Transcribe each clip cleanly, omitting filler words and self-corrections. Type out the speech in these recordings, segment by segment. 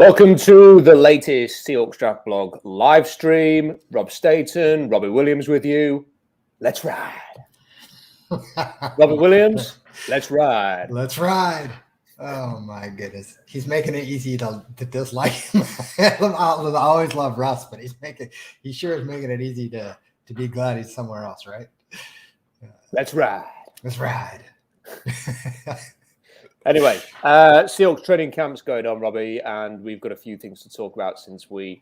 Welcome to the latest Seahawks Draft Blog live stream. Rob Staton, Robbie Williams with you. Let's ride. Robbie Williams, let's ride. Let's ride. Oh my goodness. He's making it easy to dislike him. I always love Russ, but he sure is making it easy to be glad he's somewhere else, right? Let's ride. Let's ride. Anyway, Seahawks training camp's going on, Robbie, and we've got a few things to talk about since we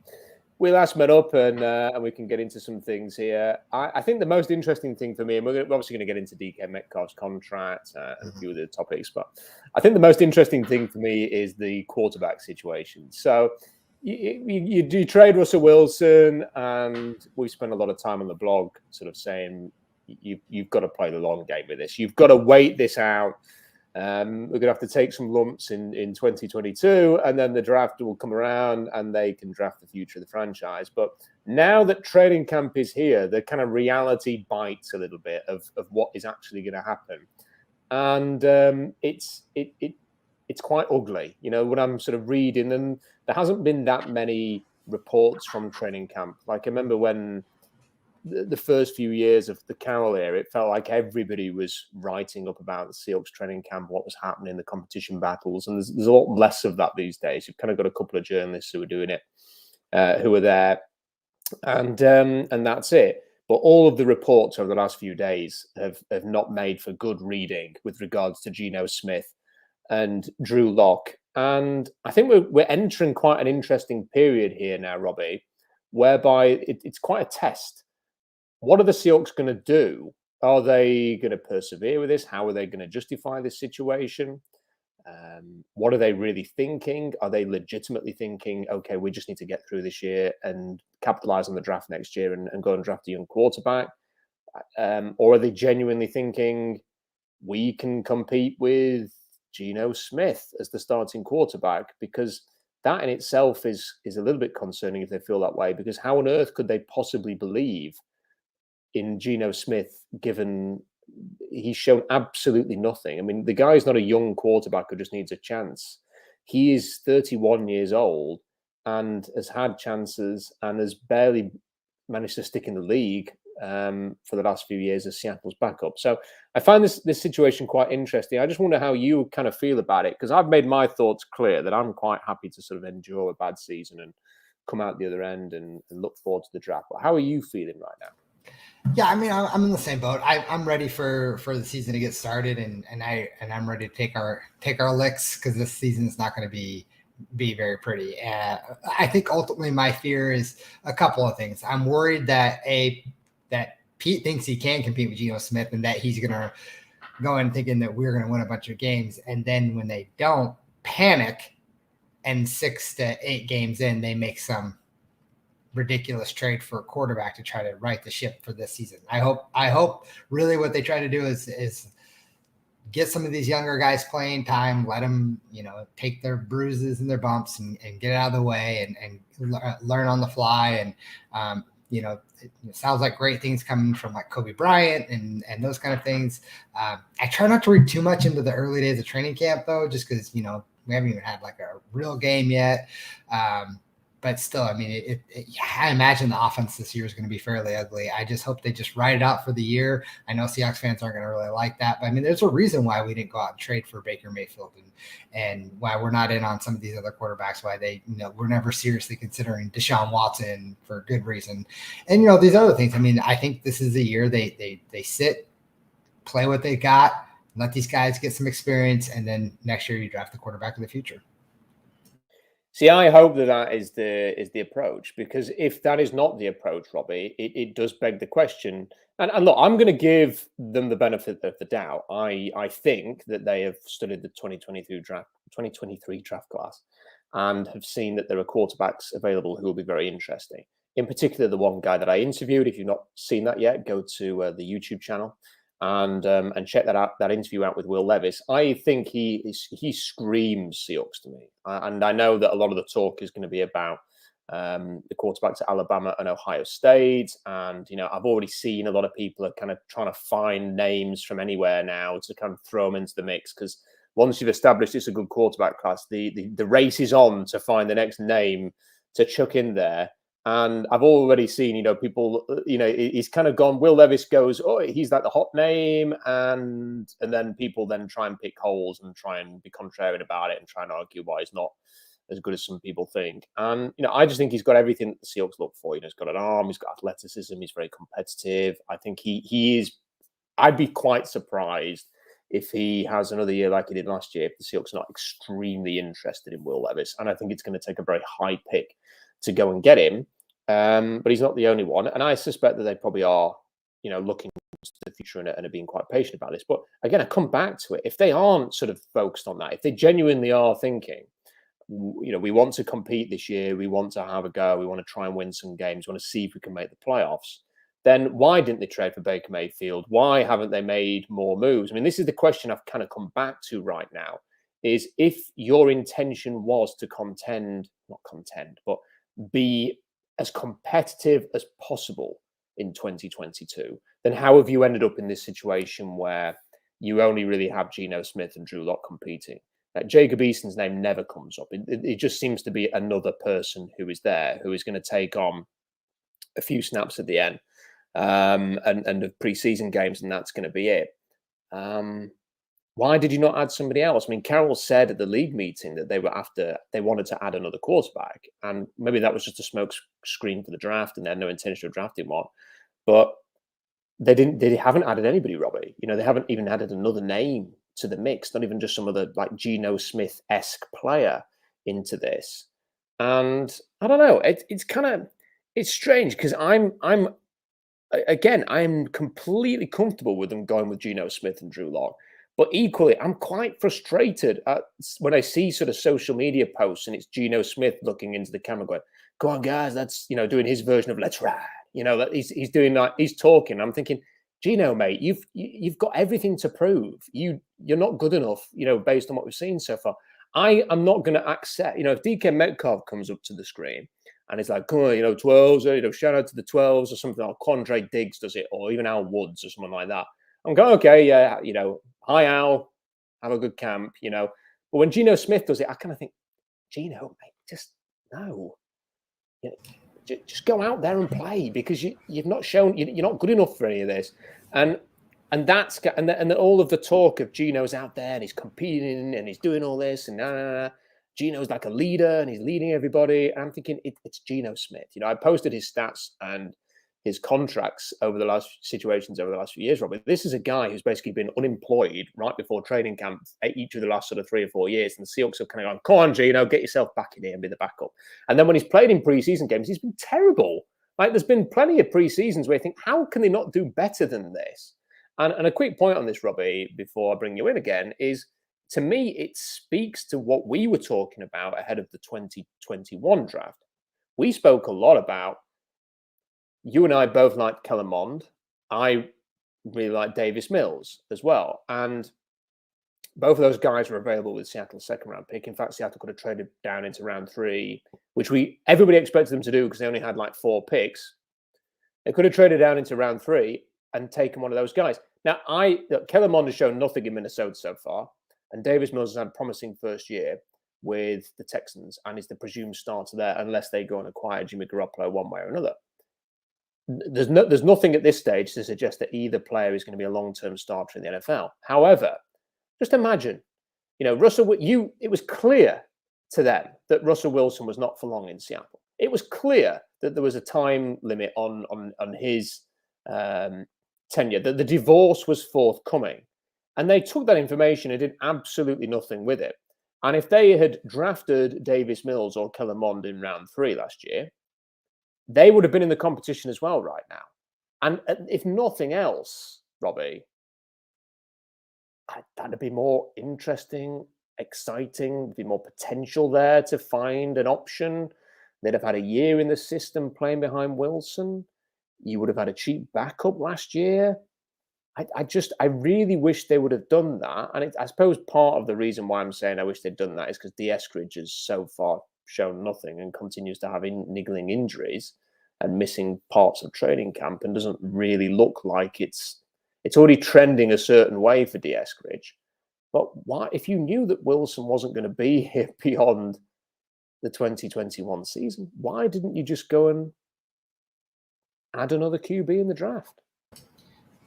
last met up, and we can get into some things here. I think the most interesting thing for me, and we're obviously going to get into DK Metcalf's contract and a few of the topics, but I think the most interesting thing for me is the quarterback situation. So you trade Russell Wilson, and we spent a lot of time on the blog sort of saying you've got to play the long game with this. You've got to wait this out. We're going to have to take some lumps in 2022, and then the draft will come around and they can draft the future of the franchise. But now that training camp is here, the kind of reality bites a little bit of what is actually going to happen. And it's quite ugly. You know, when I'm sort of reading, and there hasn't been that many reports from training camp. Like I remember when the first few years of the Carroll era, it felt like everybody was writing up about the Seahawks training camp, what was happening, the competition battles, and there's a lot less of that these days. You've kind of got a couple of journalists who are doing it, who are there, and that's it. But all of the reports over the last few days have not made for good reading with regards to Geno Smith and Drew Lock. And I think we're entering quite an interesting period here now, Robbie, whereby it's quite a test. What are the Seahawks going to do? Are they going to persevere with this? How are they going to justify this situation? What are they really thinking? Are they legitimately thinking, okay, we just need to get through this year and capitalize on the draft next year and go and draft a young quarterback? Or are they genuinely thinking we can compete with Geno Smith as the starting quarterback? Because that in itself is a little bit concerning if they feel that way, because how on earth could they possibly believe in Geno Smith, given he's shown absolutely nothing? I mean, the guy is not a young quarterback who just needs a chance. He is 31 years old and has had chances and has barely managed to stick in the league for the last few years as Seattle's backup. So I find this situation quite interesting. I just wonder how you kind of feel about it, because I've made my thoughts clear that I'm quite happy to sort of endure a bad season and come out the other end and look forward to the draft. But how are you feeling right now? Yeah, I mean, I'm in the same boat. I'm ready for the season to get started, and I'm ready to take our licks, because this season is not going to be very pretty. I think ultimately my fear is a couple of things. I'm worried that Pete thinks he can compete with Geno Smith, and that he's going to go in thinking that we're going to win a bunch of games, and then when they don't, panic, and 6 to 8 games in, they make some ridiculous trade for a quarterback to try to right the ship for this season. I hope really what they try to do is get some of these younger guys playing time, let them, take their bruises and their bumps and get it out of the way and learn on the fly. And, it sounds like great things coming from like Kobe Bryant and those kind of things. I try not to read too much into the early days of training camp though, just because, we haven't even had like a real game yet. But still, I mean, I imagine the offense this year is going to be fairly ugly. I just hope they just ride it out for the year. I know Seahawks fans aren't going to really like that, but I mean, there's a reason why we didn't go out and trade for Baker Mayfield and why we're not in on some of these other quarterbacks, why they, we're never seriously considering Deshaun Watson for good reason. And, these other things. I mean, I think this is a year they sit, play what they got, let these guys get some experience, and then next year you draft the quarterback of the future. See, I hope that is the approach, because if that is not the approach, Robbie, it does beg the question. And look, I'm going to give them the benefit of the doubt. I think that they have studied the 2023 draft class and have seen that there are quarterbacks available who will be very interesting. In particular, the one guy that I interviewed. If you've not seen that yet, go to the YouTube channel and check that interview out with Will Levis. I think he screams Seahawks to me, and I know that a lot of the talk is going to be about the quarterbacks at Alabama and Ohio State, and I've already seen a lot of people are kind of trying to find names from anywhere now to kind of throw them into the mix, because once you've established it's a good quarterback class, the race is on to find the next name to chuck in there. And I've already seen, people, he's kind of gone. Will Levis goes, oh, he's like the hot name, and then people then try and pick holes and try and be contrarian about it and try and argue why he's not as good as some people think. And I just think he's got everything that the Seahawks look for. He's got an arm, he's got athleticism, he's very competitive. I think he is. I'd be quite surprised if he has another year like he did last year, if the Seahawks are not extremely interested in Will Levis. And I think it's going to take a very high pick to go and get him. But he's not the only one. And I suspect that they probably are, looking to the future and are being quite patient about this. But again, I come back to it. If they aren't sort of focused on that, if they genuinely are thinking, we want to compete this year, we want to have a go, we want to try and win some games, we want to see if we can make the playoffs, then why didn't they trade for Baker Mayfield? Why haven't they made more moves? I mean, this is the question I've kind of come back to right now, is if your intention was to but be as competitive as possible in 2022, then how have you ended up in this situation where you only really have Geno Smith and Drew Lock competing? Jacob Eason's name never comes up. It just seems to be another person who is there, who is going to take on a few snaps at the end and the preseason games, and that's going to be it. Why did you not add somebody else? I mean, Carroll said at the league meeting that they wanted to add another quarterback, and maybe that was just a smoke screen for the draft, and they had no intention of drafting one. But they haven't added anybody, Robbie. They haven't even added another name to the mix, not even just some other like Geno Smith-esque player into this. And I don't know. It's strange because I'm completely comfortable with them going with Geno Smith and Drew Lock. But equally, I'm quite frustrated when I see sort of social media posts and it's Geno Smith looking into the camera going, "Go on, guys, that's doing his version of let's ride." He's doing that. He's talking. I'm thinking, Geno, mate, you've got everything to prove. You're not good enough, based on what we've seen so far. I am not going to accept, if DK Metcalf comes up to the screen and it's like, come on, 12s, shout out to the 12s or something, or Quandre Diggs does it, or even Al Woods or someone like that. I'm going, okay, yeah, hi Al, have a good camp, But when Geno Smith does it, I kind of think, Geno, mate, just no. Just go out there and play, because you've not shown you're not good enough for any of this, and then all of the talk of Geno's out there and he's competing and he's doing all this and Geno's like a leader and he's leading everybody. And I'm thinking it's Geno Smith. I posted his stats and his contracts over the last few years, Robert. This is a guy who's basically been unemployed right before training camp each of the last sort of 3 or 4 years. And the Seahawks are kind of going, come on, Geno, get yourself back in here and be the backup. And then when he's played in preseason games, he's been terrible. Like, there's been plenty of preseasons where you think, how can they not do better than this? And a quick point on this, Robbie, before I bring you in again, is, to me, it speaks to what we were talking about ahead of the 2021 draft. We spoke a lot about, you and I both liked Kellen Mond. I really like Davis Mills as well. And both of those guys were available with Seattle's second round pick. In fact, Seattle could have traded down into round 3, which everybody expected them to do because they only had like 4 picks. They could have traded down into round 3 and taken one of those guys. Now, Kellen Mond has shown nothing in Minnesota so far, and Davis Mills has had a promising first year with the Texans and is the presumed starter there unless they go and acquire Jimmy Garoppolo one way or another. There's nothing at this stage to suggest that either player is going to be a long-term starter in the NFL. However, just imagine, Russell. It was clear to them that Russell Wilson was not for long in Seattle. It was clear that there was a time limit on his tenure. That the divorce was forthcoming, and they took that information and did absolutely nothing with it. And if they had drafted Davis Mills or Kellen Mond in round 3 last year, they would have been in the competition as well right now. And if nothing else, Robbie, that'd be more interesting, exciting, there'd be more potential there to find an option. They'd have had a year in the system playing behind Wilson. You would have had a cheap backup last year. I really wish they would have done that. And I suppose part of the reason why I'm saying I wish they'd done that is because D. Eskridge has so far shown nothing and continues to have niggling injuries and missing parts of training camp and doesn't really look like it's already trending a certain way for D. Eskridge. But why, if you knew that Wilson wasn't going to be here beyond the 2021 season, why didn't you just go and add another QB in the draft?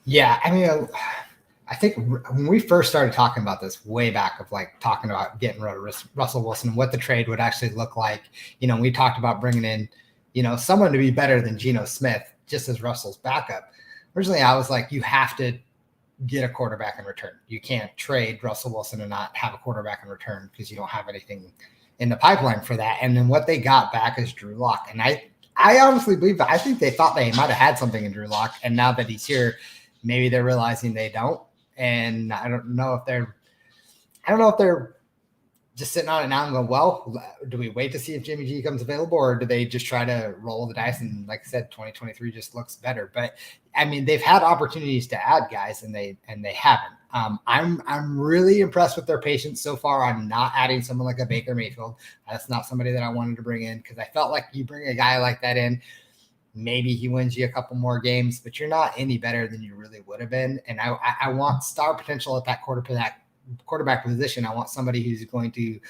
Yeah, I mean, I think when we first started talking about this way back of like talking about getting rid of Russell Wilson and what the trade would actually look like, we talked about bringing in, someone to be better than Geno Smith just as Russell's backup. Originally, I was like, you have to get a quarterback in return. You can't trade Russell Wilson and not have a quarterback in return because you don't have anything in the pipeline for that. And then what they got back is Drew Lock. And I honestly believe that. I think they thought they might have had something in Drew Lock. And now that he's here, maybe they're realizing they don't. And I don't know if they're just sitting on it now and going, well, do we wait to see if Jimmy G comes available, or do they just try to roll the dice? And like I said, 2023 just looks better. But I mean, they've had opportunities to add guys and they haven't. I'm really impressed with their patience so far on not adding someone like a Baker Mayfield. That's not somebody that I wanted to bring in, because I felt like you bring a guy like that in, maybe he wins you a couple more games, but you're not any better than you really would have been. And I want star potential at that quarterback position. I want somebody who's going to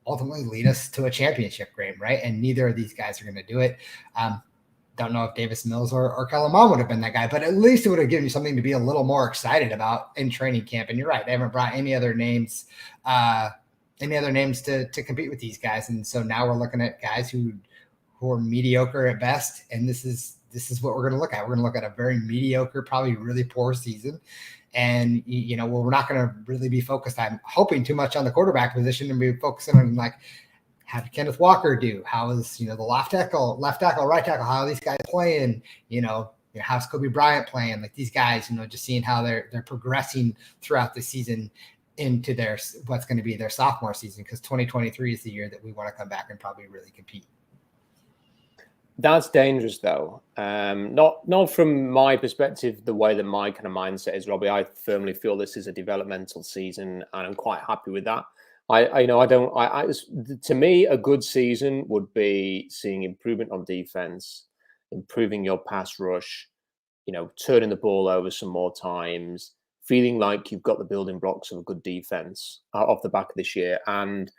ultimately lead us to a championship game, right? And neither of these guys are going to do it. Don't know if Davis Mills or Kellen Mond would have been that guy, but at least it would have given you something to be a little more excited about in training camp. And you're right, they haven't brought any other names to compete with these guys. And so now we're looking at guys who are mediocre at best. And this is what we're going to look at. We're going to look at a very mediocre, probably really poor season. And, we're not going to really be focused on hoping too much on the quarterback position and be focusing on like, how did Kenneth Walker do? How is, the left tackle, right tackle, how are these guys playing? How's Kobe Bryant playing? Like these guys, just seeing how they're progressing throughout the season into what's going to be their sophomore season, because 2023 is the year that we want to come back and probably really compete. That's dangerous, though. Not from my perspective, the way that my kind of mindset is, Robbie. I firmly feel this is a developmental season, and I'm quite happy with that. To me, a good season would be seeing improvement on defense, improving your pass rush, turning the ball over some more times, feeling like you've got the building blocks of a good defense off the back of this year, and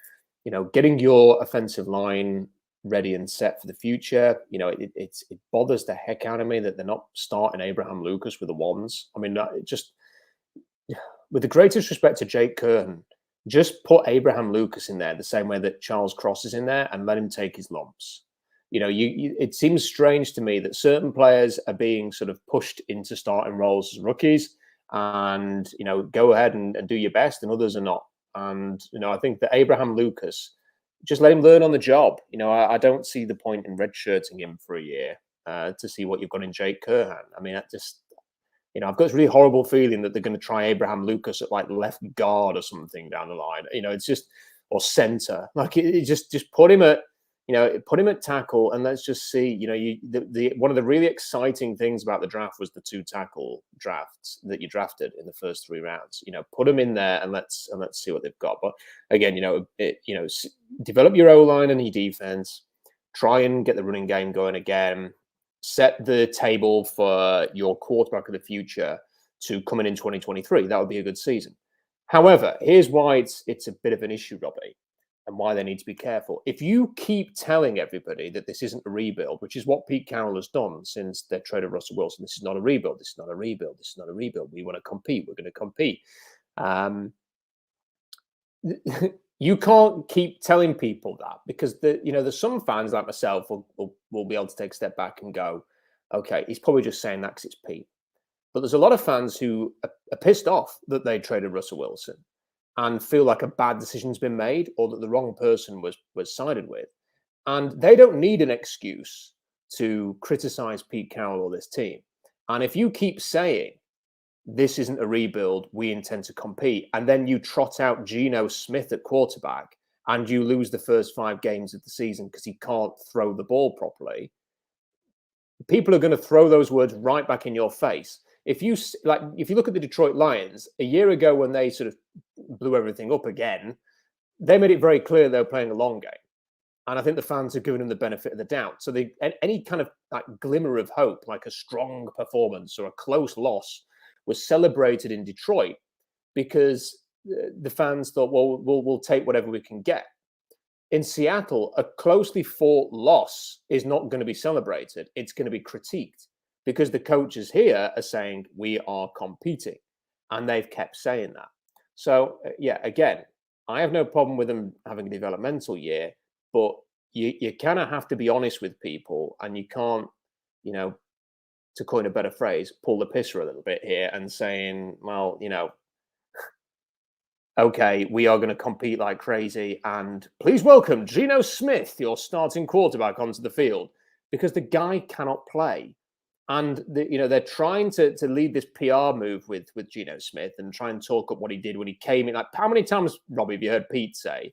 getting your offensive line ready and set for the future. It bothers the heck out of me that they're not starting Abraham Lucas with the ones. I mean, just with the greatest respect to Jake Curtin, just put Abraham Lucas in there the same way that Charles Cross is in there and let him take his lumps. It seems strange to me that certain players are being sort of pushed into starting roles as rookies and, go ahead and do your best, and others are not. And, I think that Abraham Lucas, just let him learn on the job. I don't see the point in redshirting him for a year to see what you've got in Jake Curhan. I mean, I've got this really horrible feeling that they're going to try Abraham Lucas at like left guard or something down the line. It's just, or center. Like just put him at, put him at tackle, and let's just see. One of the really exciting things about the draft was the 2 tackle drafts that you drafted in the first 3 rounds. Put them in there and let's see what they've got. But again, develop your O-line and your defense. Try and get the running game going again. Set the table for your quarterback of the future to come in 2023. That would be a good season. However, here's why it's a bit of an issue, Robbie, and why they need to be careful. If you keep telling everybody that this isn't a rebuild, which is what Pete Carroll has done since they traded Russell Wilson, this is not a rebuild, this is not a rebuild, this is not a rebuild. We want to compete. We're going to compete. You can't keep telling people that, because there's some fans like myself will be able to take a step back and go, okay, he's probably just saying that because it's Pete. But there's a lot of fans who are pissed off that they traded Russell Wilson and feel like a bad decision's been made, or that the wrong person was sided with. And they don't need an excuse to criticize Pete Carroll or this team. And if you keep saying, this isn't a rebuild, we intend to compete, and then you trot out Geno Smith at quarterback and you lose the first 5 games of the season because he can't throw the ball properly, people are going to throw those words right back in your face. If you look at the Detroit Lions a year ago, when they sort of blew everything up again, they made it very clear they were playing a long game. And I think the fans have given them the benefit of the doubt. So any kind of like glimmer of hope, like a strong performance or a close loss, was celebrated in Detroit, because the fans thought, well, we'll take whatever we can get. In Seattle, a closely fought loss is not going to be celebrated. It's going to be critiqued because the coaches here are saying we are competing, and they've kept saying that. So yeah, again, I have no problem with them having a developmental year, but you kind of have to be honest with people, and you can't, to coin a better phrase, pull the pisser a little bit here and saying, well, okay, we are going to compete like crazy, and please welcome Geno Smith, your starting quarterback, onto the field, because the guy cannot play. And they're trying to lead this PR move with Geno Smith and try and talk up what he did when he came in. Like, how many times, Robbie, have you heard Pete say,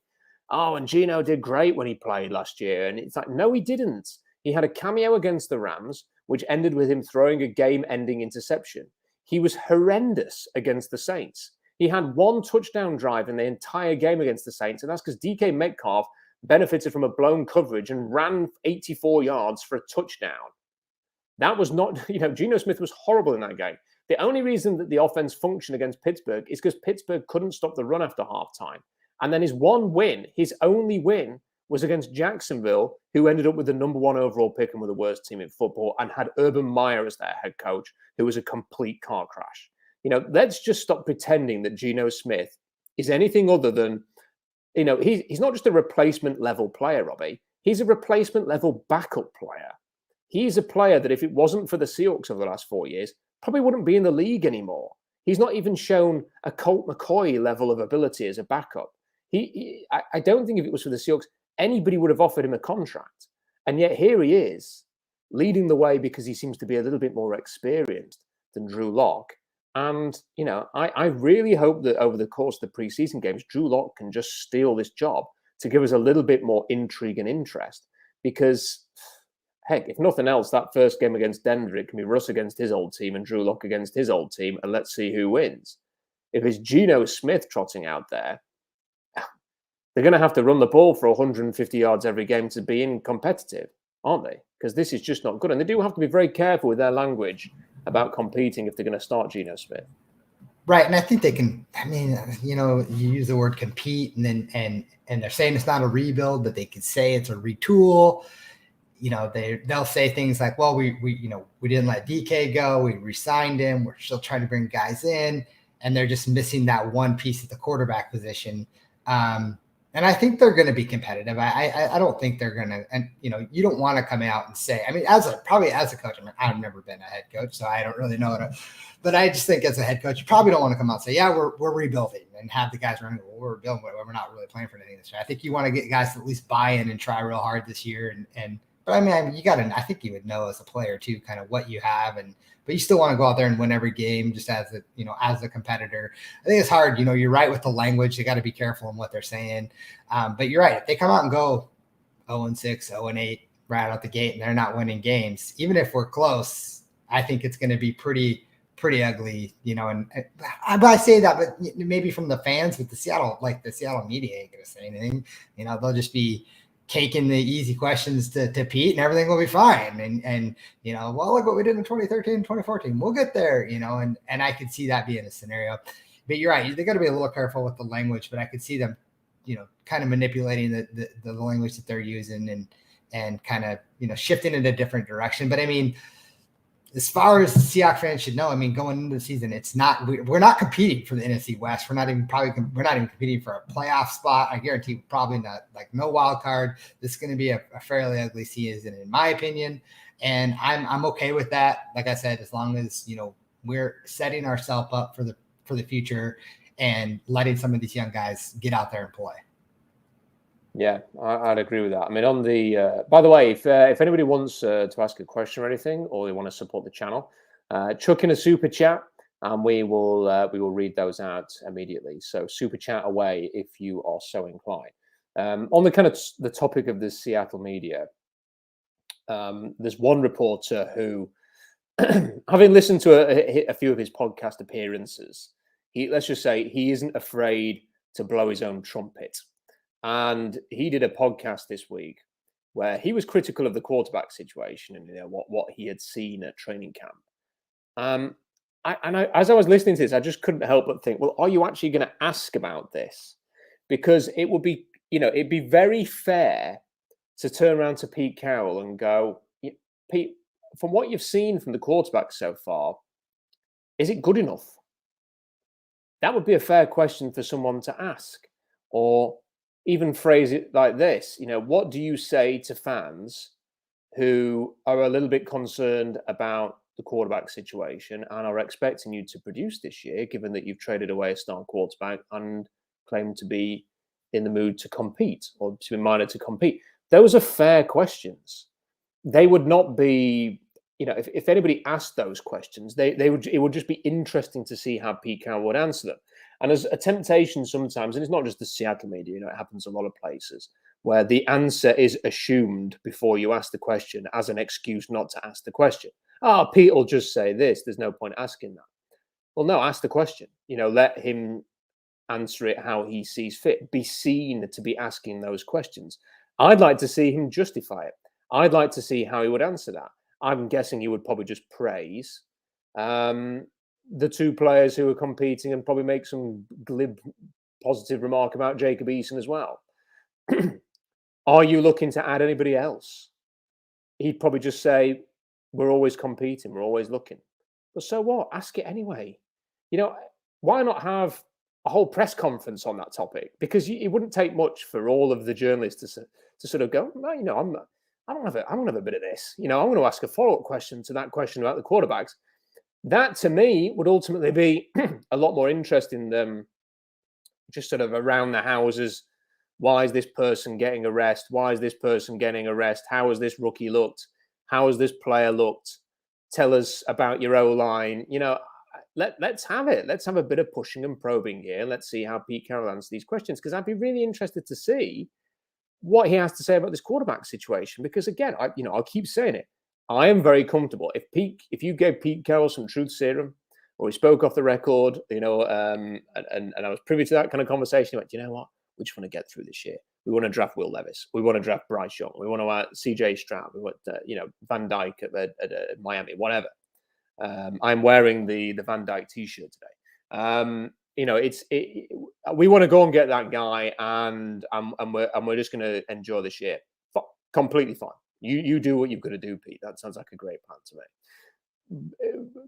"Oh, and Geno did great when he played last year"? And it's like, no, he didn't. He had a cameo against the Rams, which ended with him throwing a game-ending interception. He was horrendous against the Saints. He had one touchdown drive in the entire game against the Saints, and that's because DK Metcalf benefited from a blown coverage and ran 84 yards for a touchdown. That was not, Geno Smith was horrible in that game. The only reason that the offense functioned against Pittsburgh is because Pittsburgh couldn't stop the run after halftime. And then his only win, was against Jacksonville, who ended up with the number 1 overall pick and were the worst team in football, and had Urban Meyer as their head coach, who was a complete car crash. Let's just stop pretending that Geno Smith is anything other than, he's not just a replacement level player, Robbie. He's a replacement level backup player. He's a player that if it wasn't for the Seahawks over the last 4 years, probably wouldn't be in the league anymore. He's not even shown a Colt McCoy level of ability as a backup. I don't think if it was for the Seahawks, anybody would have offered him a contract. And yet here he is, leading the way because he seems to be a little bit more experienced than Drew Lock. And, I really hope that over the course of the preseason games, Drew Lock can just steal this job to give us a little bit more intrigue and interest. Because, heck, if nothing else, that first game against Denver, it can be Russ against his old team and Drew Lock against his old team, and let's see who wins. If it's Geno Smith trotting out there, they're going to have to run the ball for 150 yards every game to be in competitive, aren't they? Because this is just not good. And they do have to be very careful with their language about competing if they're going to start Geno Smith. Right. And I think they can, you use the word compete and they're saying it's not a rebuild, but they could say it's a retool. They'll say things like, well, we didn't let DK go. We re-signed him. We're still trying to bring guys in, and they're just missing that one piece at the quarterback position. And I think they're going to be competitive. I don't think they're going to, and you don't want to come out and say, as a coach, I've never been a head coach, so I don't really know but I just think as a head coach, you probably don't want to come out and say, yeah, we're rebuilding and have the guys running, well, we're rebuilding, but we're not really playing for anything this year. I think you want to get guys to at least buy in and try real hard this year. But you got to, I think you would know as a player too, kind of what you have, but you still want to go out there and win every game just as a competitor. I think it's hard. You're right with the language. They got to be careful in what they're saying. But you're right. If they come out and go 0-6, 0-8 right out the gate and they're not winning games, even if we're close, I think it's going to be pretty ugly, but I say that, but maybe from the fans, but the Seattle media ain't going to say anything. They'll just be taking the easy questions to Pete and everything will be fine. And well, look what we did in 2013, 2014. We'll get there, and I could see that being a scenario. But you're right. They got to be a little careful with the language, but I could see them, kind of manipulating the language that they're using and kind of, shifting in a different direction. But as far as the Seahawks fans should know, going into the season, we're not competing for the NFC West. We're not even competing for a playoff spot. I guarantee probably not, like, no wild card. This is going to be a fairly ugly season, in my opinion. And I'm okay with that. Like I said, as long as, we're setting ourselves up for the future and letting some of these young guys get out there and play. Yeah, I'd agree with that. On the by the way, if anybody wants to ask a question or anything, or they want to support the channel, chuck in a super chat, and we will read those out immediately. So super chat away if you are so inclined. On the kind of the topic of the Seattle media, there's one reporter who, having listened to a few of his podcast appearances, let's just say he isn't afraid to blow his own trumpet. And he did a podcast this week where he was critical of the quarterback situation and what he had seen at training camp. as I was listening to this, I just couldn't help but think, well, are you actually going to ask about this? Because it would be, it'd be very fair to turn around to Pete Carroll and go, Pete, from what you've seen from the quarterback so far, is it good enough? That would be a fair question for someone to ask. Or even phrase it like this, what do you say to fans who are a little bit concerned about the quarterback situation and are expecting you to produce this year, given that you've traded away a star quarterback and claim to be in the mood to compete or to be minded to compete? Those are fair questions. They would not be, if anybody asked those questions, it would just be interesting to see how Pete Carroll would answer them. And there's a temptation sometimes, and it's not just the Seattle media, it happens a lot of places, where the answer is assumed before you ask the question as an excuse not to ask the question. Pete will just say this. There's no point asking that. Well, no, ask the question. Let him answer it how he sees fit. Be seen to be asking those questions. I'd like to see him justify it. I'd like to see how he would answer that. I'm guessing he would probably just praise the two players who are competing and probably make some glib, positive remark about Jacob Eason as well. Are you looking to add anybody else? He'd probably just say, we're always competing. We're always looking. But so what? Ask it anyway. Why not have a whole press conference on that topic? Because it wouldn't take much for all of the journalists to sort of go, no, I don't have a bit of this. I'm going to ask a follow-up question to that question about the quarterbacks. That, to me, would ultimately be a lot more interesting than just sort of around the houses. Why is this person getting a rest? Why is this person getting a rest? How has this rookie looked? How has this player looked? Tell us about your O-line. Let's have it. Let's have a bit of pushing and probing here. Let's see how Pete Carroll answers these questions, because I'd be really interested to see what he has to say about this quarterback situation. Because again, I'll keep saying it. I am very comfortable. If you gave Pete Carroll some truth serum, or he spoke off the record, and I was privy to that kind of conversation, he went, you know what? We just want to get through this year. We want to draft Will Levis. We want to draft Bryce Young. We want to add CJ Stroud. We want, Van Dyke at Miami, whatever. I'm wearing the Van Dyke t-shirt today. We want to go and get that guy, and we're just going to enjoy this year. Completely fine. You do what you've got to do, Pete. That sounds like a great plan to me.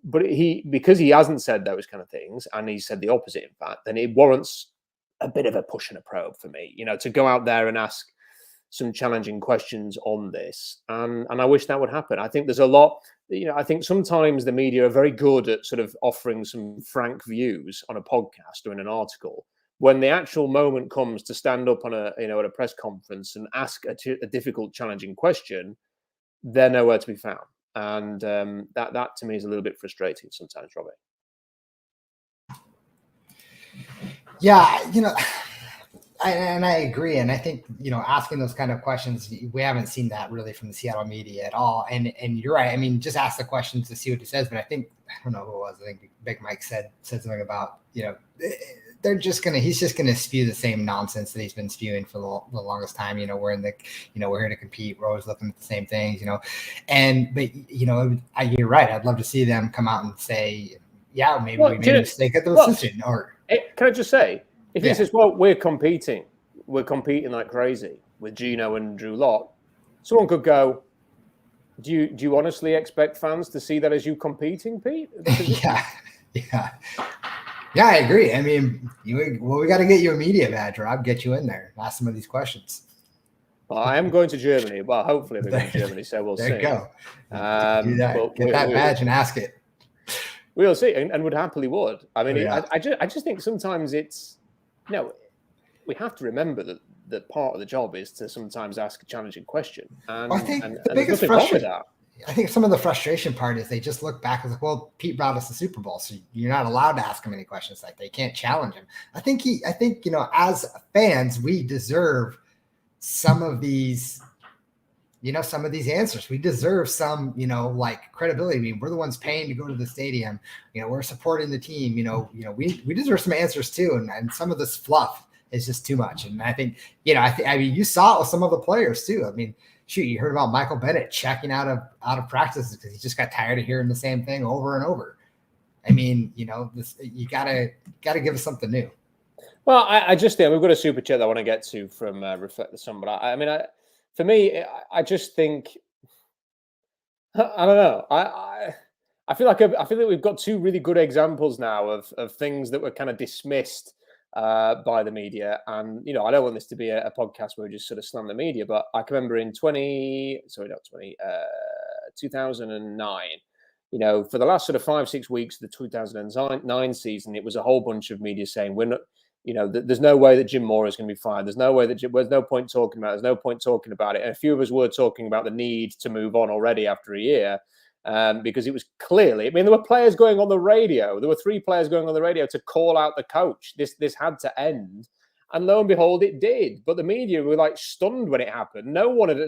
But because he hasn't said those kind of things, and he said the opposite, in fact, then it warrants a bit of a push and a probe for me, to go out there and ask some challenging questions on this. And I wish that would happen. I think there's a lot, I think sometimes the media are very good at sort of offering some frank views on a podcast or in an article. When the actual moment comes to stand up on at a press conference and ask a difficult, challenging question, they're nowhere to be found. And that to me is a little bit frustrating sometimes, Robbie. Yeah, and I agree. And I think, asking those kind of questions, we haven't seen that really from the Seattle media at all. And you're right. I mean, just ask the questions to see what he says. But I think, I don't know who it was. I think Big Mike said something about, he's just going to spew the same nonsense that he's been spewing for the longest time. We're here to compete. We're always looking at the same things, but you're right. I'd love to see them come out and say, yeah, maybe we made a mistake at the decision. Or can I just say, if he says, well, we're competing like crazy with Geno and Drew Lock, someone could go, do you honestly expect fans to see that as you competing, Pete? Yeah, I agree. I mean, we got to get you a media badge, Rob. Get you in there. Ask some of these questions. Well, I am going to Germany. Well, hopefully I'm going to Germany, so we'll see. There you go. Do that. Get that badge and ask it. We'll see, and would happily would. I mean, I just think sometimes it's, we have to remember that part of the job is to sometimes ask a challenging question. And I think and, the and biggest frustration. I think some of the frustration part is they just look back and like, well, Pete brought us the Super Bowl, so you're not allowed to ask him any questions like that. You can't challenge him. I think as fans, we deserve some of these, some of these answers. We deserve some, like credibility. I mean, we're the ones paying to go to the stadium. We're supporting the team. We deserve some answers too. And some of this fluff is just too much. And I think, I mean, you saw it with some of the players too. I mean, shoot, you heard about Michael Bennett checking out of practices because he just got tired of hearing the same thing over and over. I mean, you gotta give us something new. Well, I just think we've got a super chat that I want to get to from Reflect the Sun, but for me, I just think I don't know. I feel like we've got two really good examples now of things that were kind of dismissed by the media, and I don't want this to be a podcast where we just sort of slam the media, but I can remember in 2009. For the last sort of 5-6 weeks of the 2009 season, it was a whole bunch of media saying we're not. There's no way that Jim Mora is going to be fired. There's no way that there's no point talking about it. There's no point talking about it. And a few of us were talking about the need to move on already after a year because it was clearly, there were players going on the radio. There were 3 players going on the radio to call out the coach. This had to end. And lo and behold, it did. But the media were stunned when it happened. No one had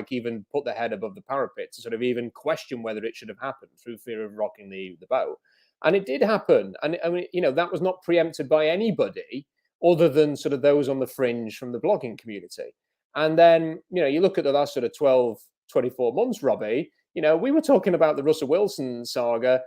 even put their head above the parapet to sort of even question whether it should have happened through fear of rocking the boat. And it did happen. And that was not preempted by anybody other than sort of those on the fringe from the blogging community. And then, you look at the last sort of 12, 24 months, Robbie, we were talking about the Russell Wilson saga,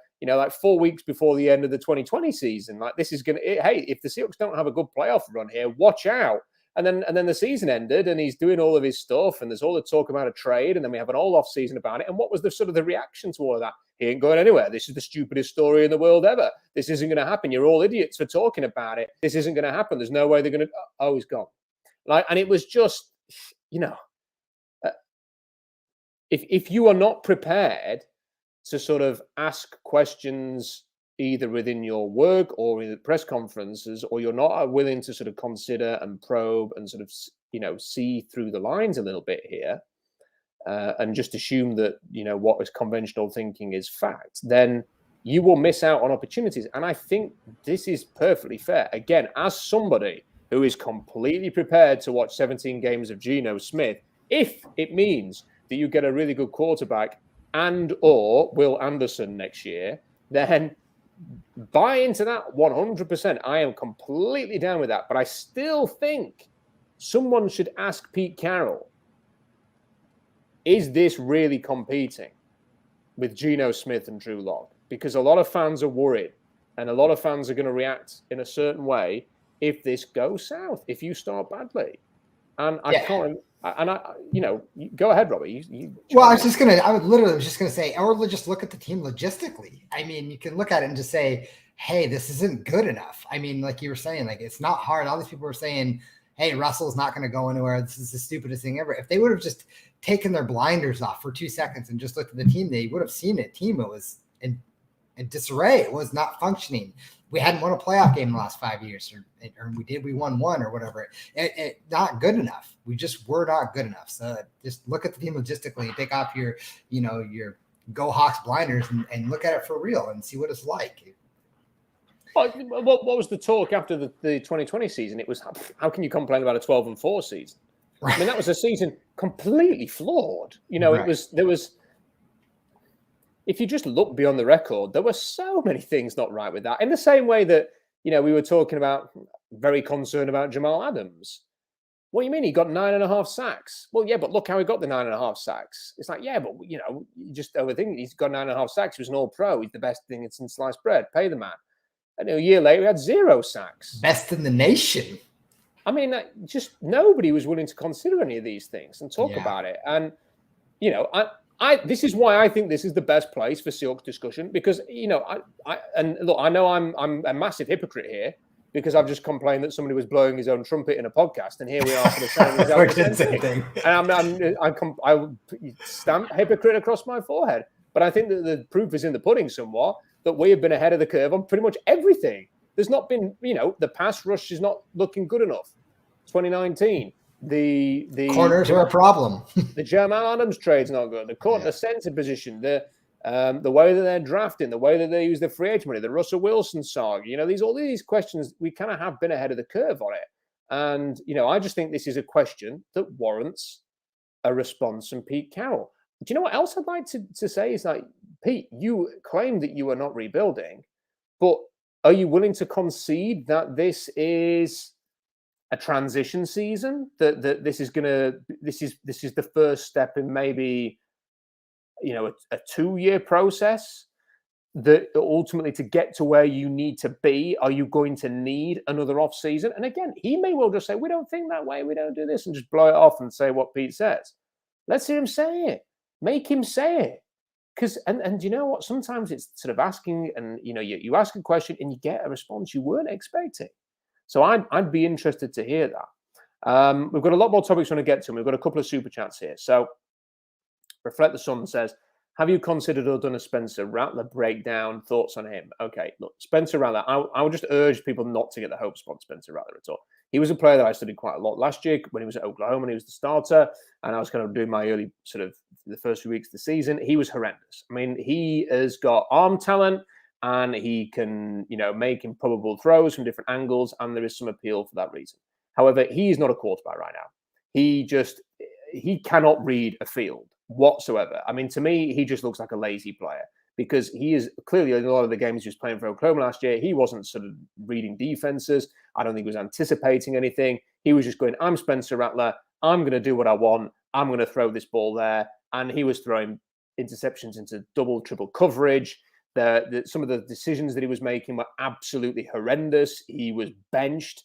4 weeks before the end of the 2020 season. This is going to, hey, if the Seahawks don't have a good playoff run here, watch out. And then the season ended and he's doing all of his stuff and there's all the talk about a trade and then we have an all off season about it. And what was the sort of the reaction to all of that? He ain't going anywhere. This is the stupidest story in the world ever. This isn't going to happen. You're all idiots for talking about it. This isn't going to happen. There's no way they're going to. Oh, he's gone. And it was just, if you are not prepared to sort of ask questions either within your work or in the press conferences, or you're not willing to sort of consider and probe and sort of, see through the lines a little bit here, and just assume that, what is conventional thinking is fact, then you will miss out on opportunities. And I think this is perfectly fair. Again, as somebody who is completely prepared to watch 17 games of Geno Smith, if it means that you get a really good quarterback and or Will Anderson next year, then buy into that 100%. I am completely down with that. But I still think someone should ask Pete Carroll, is this really competing with Geno Smith and Drew Lock? Because a lot of fans are worried and a lot of fans are going to react in a certain way if this goes south, if you start badly. And I can't... And go ahead, Robbie. I was just gonna say, or just look at the team logistically. You can look at it and just say, hey, this isn't good enough. Like you were saying, it's not hard. All these people were saying, hey, Russell's not going to go anywhere. This is the stupidest thing ever. If they would have just taken their blinders off for 2 seconds and just looked at the team, they would have seen a team that was in disarray. It was not functioning. We hadn't won a playoff game in the last 5 years, or we won one or whatever. It not good enough. We just were not good enough. So just look at the team logistically, take off your Go Hawks blinders and look at it for real and see what it's like. What was the talk after the 2020 season? It was, how can you complain about a 12-4 season? Right. That was a season completely flawed. Right. There was. If you just look beyond the record, there were so many things not right with that. In the same way that, we were talking about, very concerned about Jamal Adams. What do you mean? He got 9.5 sacks. Well, yeah, but look how he got the 9.5 sacks. It's like, yeah, but, you just overthink. He's got 9.5 sacks. He was an all-pro. He's the best thing since sliced bread. Pay the man. And a year later, he had 0 sacks. Best in the nation. Just nobody was willing to consider any of these things and talk about it. And, this is why I think this is the best place for Seahawks discussion, because I know I'm a massive hypocrite here because I've just complained that somebody was blowing his own trumpet in a podcast, and here we are for the same thing. And I stamp hypocrite across my forehead. But I think that the proof is in the pudding somewhat that we have been ahead of the curve on pretty much everything. There's not been, the pass rush is not looking good enough. 2019. The corners are a problem. The Jamal Adams trade's not good. The center position, the way that they're drafting, the way that they use the free agent money, the Russell Wilson saga. All these questions, we kind of have been ahead of the curve on it. And I just think this is a question that warrants a response from Pete Carroll. Do you know what else I'd like to say is Pete, you claim that you are not rebuilding, but are you willing to concede that this is a transition season, that this is the first step in maybe a 2-year process that ultimately to get to where you need to be, are you going to need another off season? And again, he may well just say, we don't think that way, we don't do this, and just blow it off and say what Pete says. Let's hear him say it. Make him say it. Because and you know what? Sometimes it's sort of asking, and you ask a question and you get a response you weren't expecting. So I'd be interested to hear that. We've got a lot more topics we want to get to. We've got a couple of super chats here. So Reflect the Sun says, have you considered or done a Spencer Rattler breakdown? Thoughts on him? Okay, look, Spencer Rattler, I would just urge people not to get the hopes on Spencer Rattler at all. He was a player that I studied quite a lot last year when he was at Oklahoma and he was the starter. And I was kind of doing my early sort of the first few weeks of the season. He was horrendous. I mean, he has got arm talent and he can, make improbable throws from different angles. And there is some appeal for that reason. However, he is not a quarterback right now. He cannot read a field whatsoever. I mean, to me, he just looks like a lazy player because he is clearly in a lot of the games he was playing for Oklahoma last year. He wasn't sort of reading defenses. I don't think he was anticipating anything. He was just going, I'm Spencer Rattler. I'm going to do what I want. I'm going to throw this ball there. And he was throwing interceptions into double, triple coverage. Some of the decisions that he was making were absolutely horrendous. He was benched.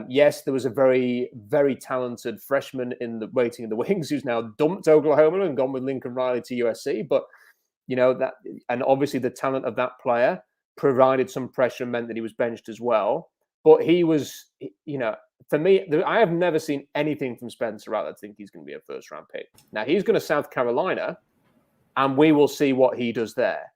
Yes, there was a very, very talented freshman waiting in the wings who's now dumped Oklahoma and gone with Lincoln Riley to USC. But, that, and obviously the talent of that player provided some pressure and meant that he was benched as well. But he was, for me, I have never seen anything from Spencer Rattler to think he's going to be a first-round pick. Now, he's going to South Carolina, and we will see what he does there.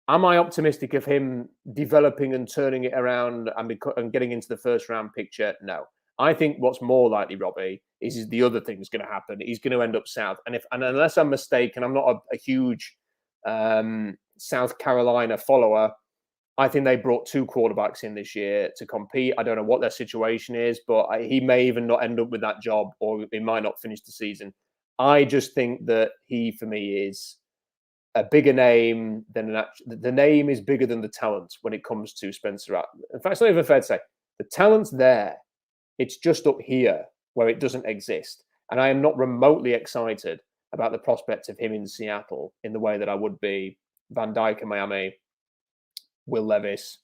Am I optimistic of him developing and turning it around and getting into the first-round picture? No. I think what's more likely, Robbie, is the other thing is going to happen. He's going to end up south. And unless I'm mistaken, I'm not a huge South Carolina follower. I think they brought 2 quarterbacks in this year to compete. I don't know what their situation is, but he may even not end up with that job or he might not finish the season. I just think that he, for me, is a bigger name than the name is bigger than the talent when it comes to Spencer Rattler. In fact, it's not even fair to say the talent's there. It's just up here where it doesn't exist. And I am not remotely excited about the prospect of him in Seattle in the way that I would be Van Dyke in Miami, Will Levis,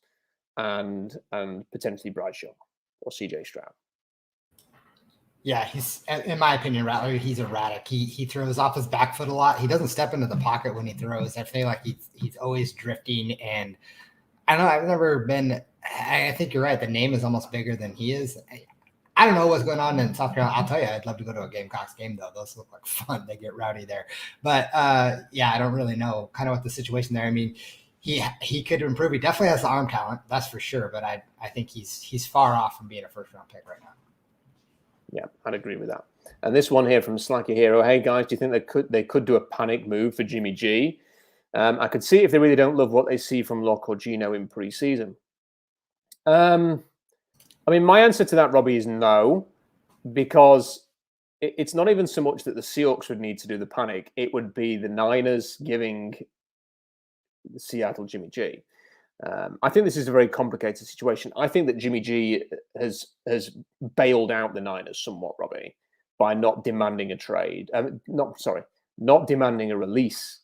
and potentially Bryce Young or CJ Stroud. Yeah, he's, in my opinion, Rattler, he's erratic. He throws off his back foot a lot. He doesn't step into the pocket when he throws. I feel like he's always drifting. And I don't know, I've never been – I think you're right. The name is almost bigger than he is. I don't know what's going on in South Carolina. I'll tell you, I'd love to go to a Gamecocks game, though. Those look like fun. They get rowdy there. But, yeah, I don't really know kind of what the situation there. I mean, he could improve. He definitely has the arm talent, that's for sure. But I think he's far off from being a first-round pick right now. Yeah, I'd agree with that. And this one here from Slacker Hero. Hey guys, do you think they could do a panic move for Jimmy G? I could see if they really don't love what they see from Locke or Gino in preseason. I mean, my answer to that, Robbie, is no, because it's not even so much that the Seahawks would need to do the panic. It would be the Niners giving the Seattle Jimmy G. I think this is a very complicated situation. I think that Jimmy G has bailed out the Niners somewhat, Robbie, by not demanding a trade. Not demanding a release.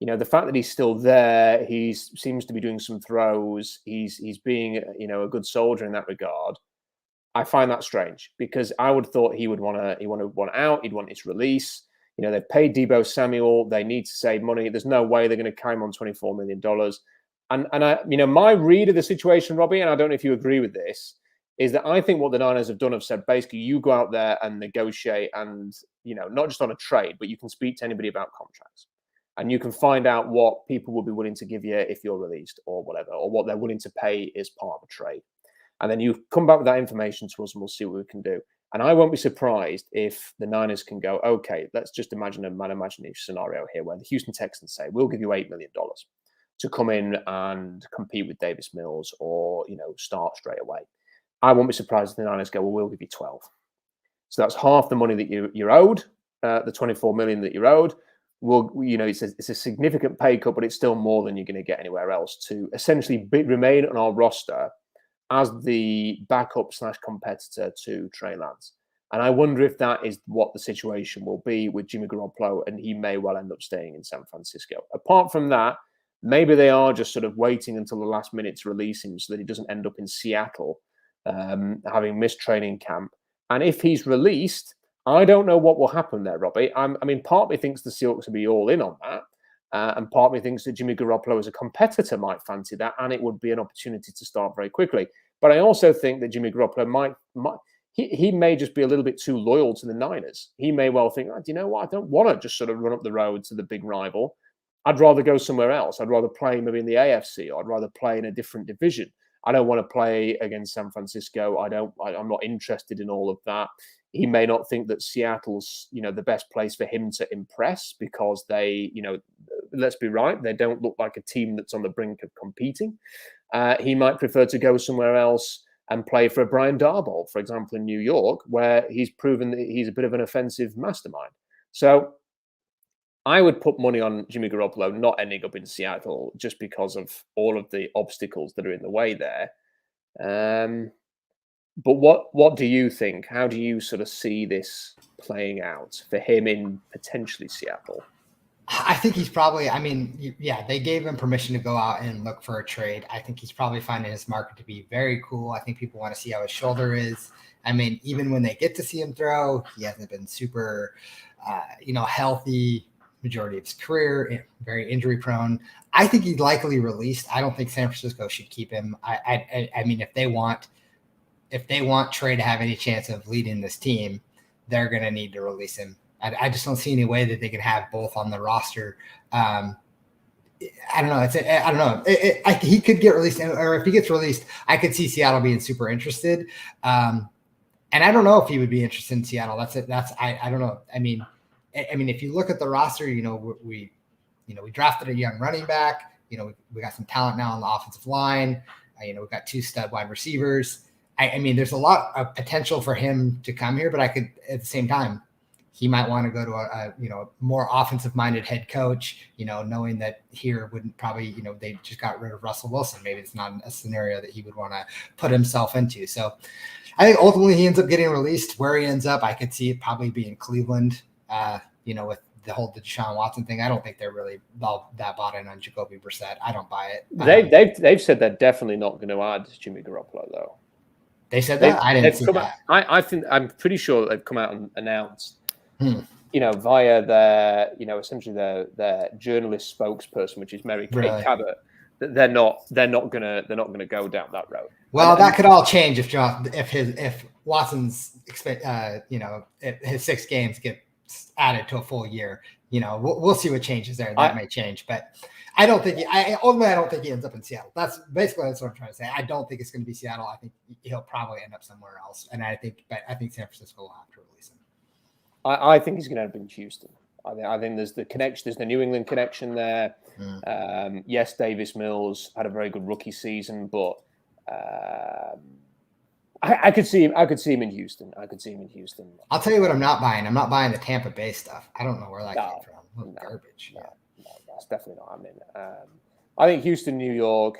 The fact that he's still there, he seems to be doing some throws. He's being, a good soldier in that regard. I find that strange because I would have thought he would want out. He'd want his release. They've paid Deebo Samuel. They need to save money. There's no way they're going to carry him on $24 million. And I, my read of the situation, Robbie, and I don't know if you agree with this, is that I think what the Niners have done have said, basically, you go out there and negotiate and, not just on a trade, but you can speak to anybody about contracts. And you can find out what people will be willing to give you if you're released or whatever, or what they're willing to pay as part of a trade. And then you come back with that information to us and we'll see what we can do. And I won't be surprised if the Niners can go, okay, let's just imagine an imaginary scenario here where the Houston Texans say, we'll give you $8 million. To come in and compete with Davis Mills or, start straight away. I won't be surprised if the Niners go, well, we'll give you 12. So that's half the money that you're owed, the $24 million that you're owed. Well, it's a significant pay cut, but it's still more than you're going to get anywhere else to essentially remain on our roster as the backup / competitor to Trey Lance. And I wonder if that is what the situation will be with Jimmy Garoppolo, and he may well end up staying in San Francisco. Apart from that, maybe they are just sort of waiting until the last minute to release him so that he doesn't end up in Seattle, having missed training camp. And if he's released, I don't know what will happen there, Robbie. I mean, part of me thinks the Seahawks will be all in on that. And part of me thinks that Jimmy Garoppolo as a competitor might fancy that, and it would be an opportunity to start very quickly. But I also think that Jimmy Garoppolo he may just be a little bit too loyal to the Niners. He may well think, do you know what? I don't want to just sort of run up the road to the big rival. I'd rather go somewhere else. I'd rather play maybe in the AFC, or I'd rather play in a different division. I don't want to play against San Francisco. I'm not interested in all of that. He may not think that Seattle's, the best place for him to impress because they, let's be right, they don't look like a team that's on the brink of competing. He might prefer to go somewhere else and play for a Brian Darbolt, for example, in New York, where he's proven that he's a bit of an offensive mastermind. So I would put money on Jimmy Garoppolo not ending up in Seattle just because of all of the obstacles that are in the way there. But what do you think? How do you sort of see this playing out for him in potentially Seattle? I think he's probably, they gave him permission to go out and look for a trade. I think he's probably finding his market to be very cool. I think people want to see how his shoulder is. I mean, even when they get to see him throw, he hasn't been super, healthy majority of his career, very injury prone. I think he's likely released. I don't think San Francisco should keep him. I mean, if they want Trey to have any chance of leading this team, they're going to need to release him. I just don't see any way that they could have both on the roster. I don't know. He could get released, or if he gets released, I could see Seattle being super interested. And I don't know if he would be interested in Seattle. I don't know. I mean, if you look at the roster, we drafted a young running back. We got some talent now on the offensive line. We've got 2 stud wide receivers. I mean, there's a lot of potential for him to come here, but I could, at the same time, he might want to go to a more offensive-minded head coach, knowing that here wouldn't probably, they just got rid of Russell Wilson. Maybe it's not a scenario that he would want to put himself into. So I think ultimately he ends up getting released. Where he ends up, I could see it probably be in Cleveland, with the whole Deshaun Watson thing. I don't think they're really that bought in on Jacoby Brissett. I don't buy it. They've said they're definitely not going to add Jimmy Garoppolo, though. They said that? I didn't see that. I'm pretty sure they've come out and announced, via their, essentially their journalist spokesperson, which is Mary Kay Cabot, that they're not gonna go down that road. Well, that could all change if Watson's if his 6 games get added to a full year. We'll see what changes there. That may change, but I don't think I don't think he ends up in Seattle. That's what I'm trying to say. I don't think it's going to be Seattle. I think he'll probably end up somewhere else. And I think San Francisco will have to release him. I think he's going to end up in Houston. I think there's the connection. There's the New England connection there. Yes, Davis Mills had a very good rookie season, but I could see him. I could see him in Houston. I'll tell you what I'm not buying. I'm not buying the Tampa Bay stuff. I don't know where that came from. Garbage. No, that's definitely not happening. I think Houston, New York.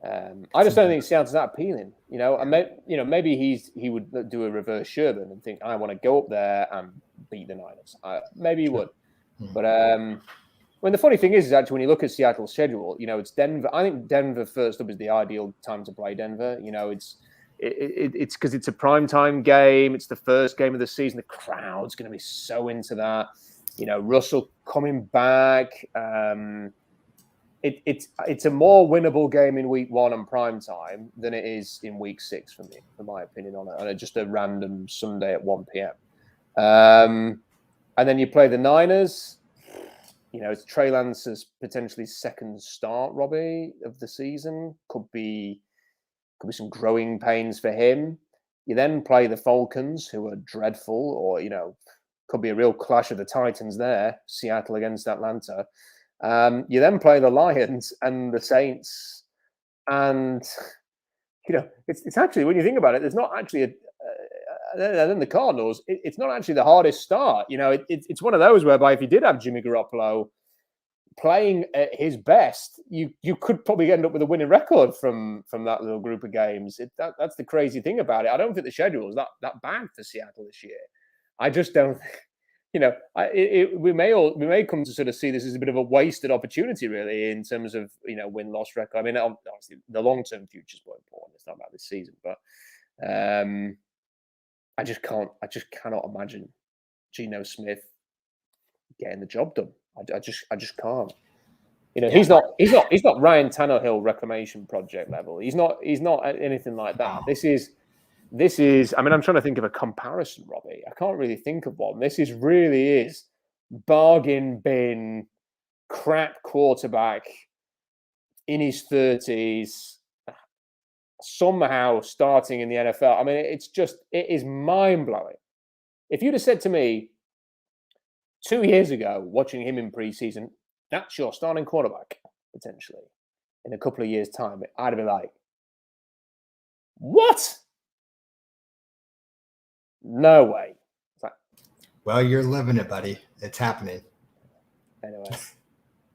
I just don't think Seattle's that appealing. Maybe he would do a reverse Sherman and think, I want to go up there and beat the Niners. Maybe he would. But the funny thing is actually when you look at Seattle's schedule, it's Denver. I think Denver first up is the ideal time to play Denver. It's because it's a primetime game. It's the first game of the season. The crowd's going to be so into that. Russell coming back. It's a more winnable game in week 1 on prime time than it is in week 6 for me, in my opinion, on just a random Sunday at 1 p.m. And then you play the Niners. It's Trey Lance's potentially second start, Robbie, of the season. Could be some growing pains for him. You then play the Falcons, who are dreadful, or could be a real clash of the Titans there. Seattle against Atlanta. You then play the Lions and the Saints, and it's actually, when you think about it, there's not actually then the Cardinals. It's not actually the hardest start. It's one of those whereby if you did have Jimmy Garoppolo playing at his best, you could probably end up with a winning record from that little group of games. That's the crazy thing about it. I don't think the schedule is that bad for Seattle this year. I just don't. we may come to sort of see this as a bit of a wasted opportunity, really, in terms of win-loss record. I mean, obviously the long-term future is more important. It's not about this season, but I just cannot imagine Geno Smith getting the job done. I just can't. He's not Ryan Tannehill reclamation project level. He's not anything like that. This is. I mean, I'm trying to think of a comparison, Robbie. I can't really think of one. This really is bargain bin, crap quarterback in his 30s, somehow starting in the NFL. I mean, it is mind blowing. If you'd have said to me 2 years ago, watching him in preseason, that's your starting quarterback potentially in a couple of years' time, I'd have been like, what? No way. Well, you're living it, buddy. It's happening. Anyway,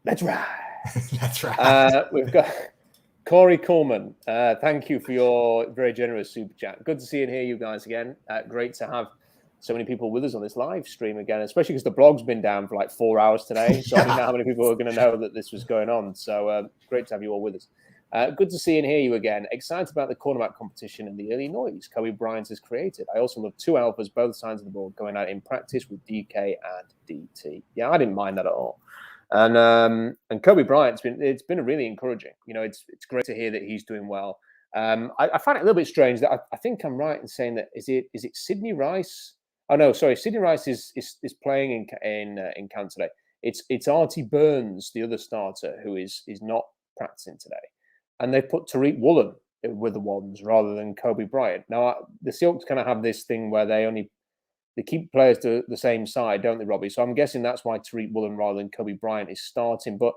that's right. That's right. We've got Corey Coleman. Thank you for your very generous super chat. Good to see and hear you guys again. Great to have so many people with us on this live stream again, especially because the blog's been down for like 4 hours today. So I don't know how many people are going to know that this was going on. So great to have you all with us. Good to see and hear you again. Excited about the cornerback competition and the early noise Kobe Bryant has created. I also love two alphas, both sides of the ball, going out in practice with DK and DT. Yeah, I didn't mind that at all. And Kobe Bryant, it's been really encouraging. It's great to hear that he's doing well. I find it a little bit strange that I think I'm right in saying that is it Sidney Rice? Oh no, sorry, Sidney Rice is playing in camp today. It's Artie Burns, the other starter, who is not practicing today. And they put Tariq Woolen with the ones rather than Kobe Bryant. Now, the Seahawks kind of have this thing where they keep players to the same side, don't they, Robbie? So I'm guessing that's why Tariq Woolen rather than Kobe Bryant is starting. But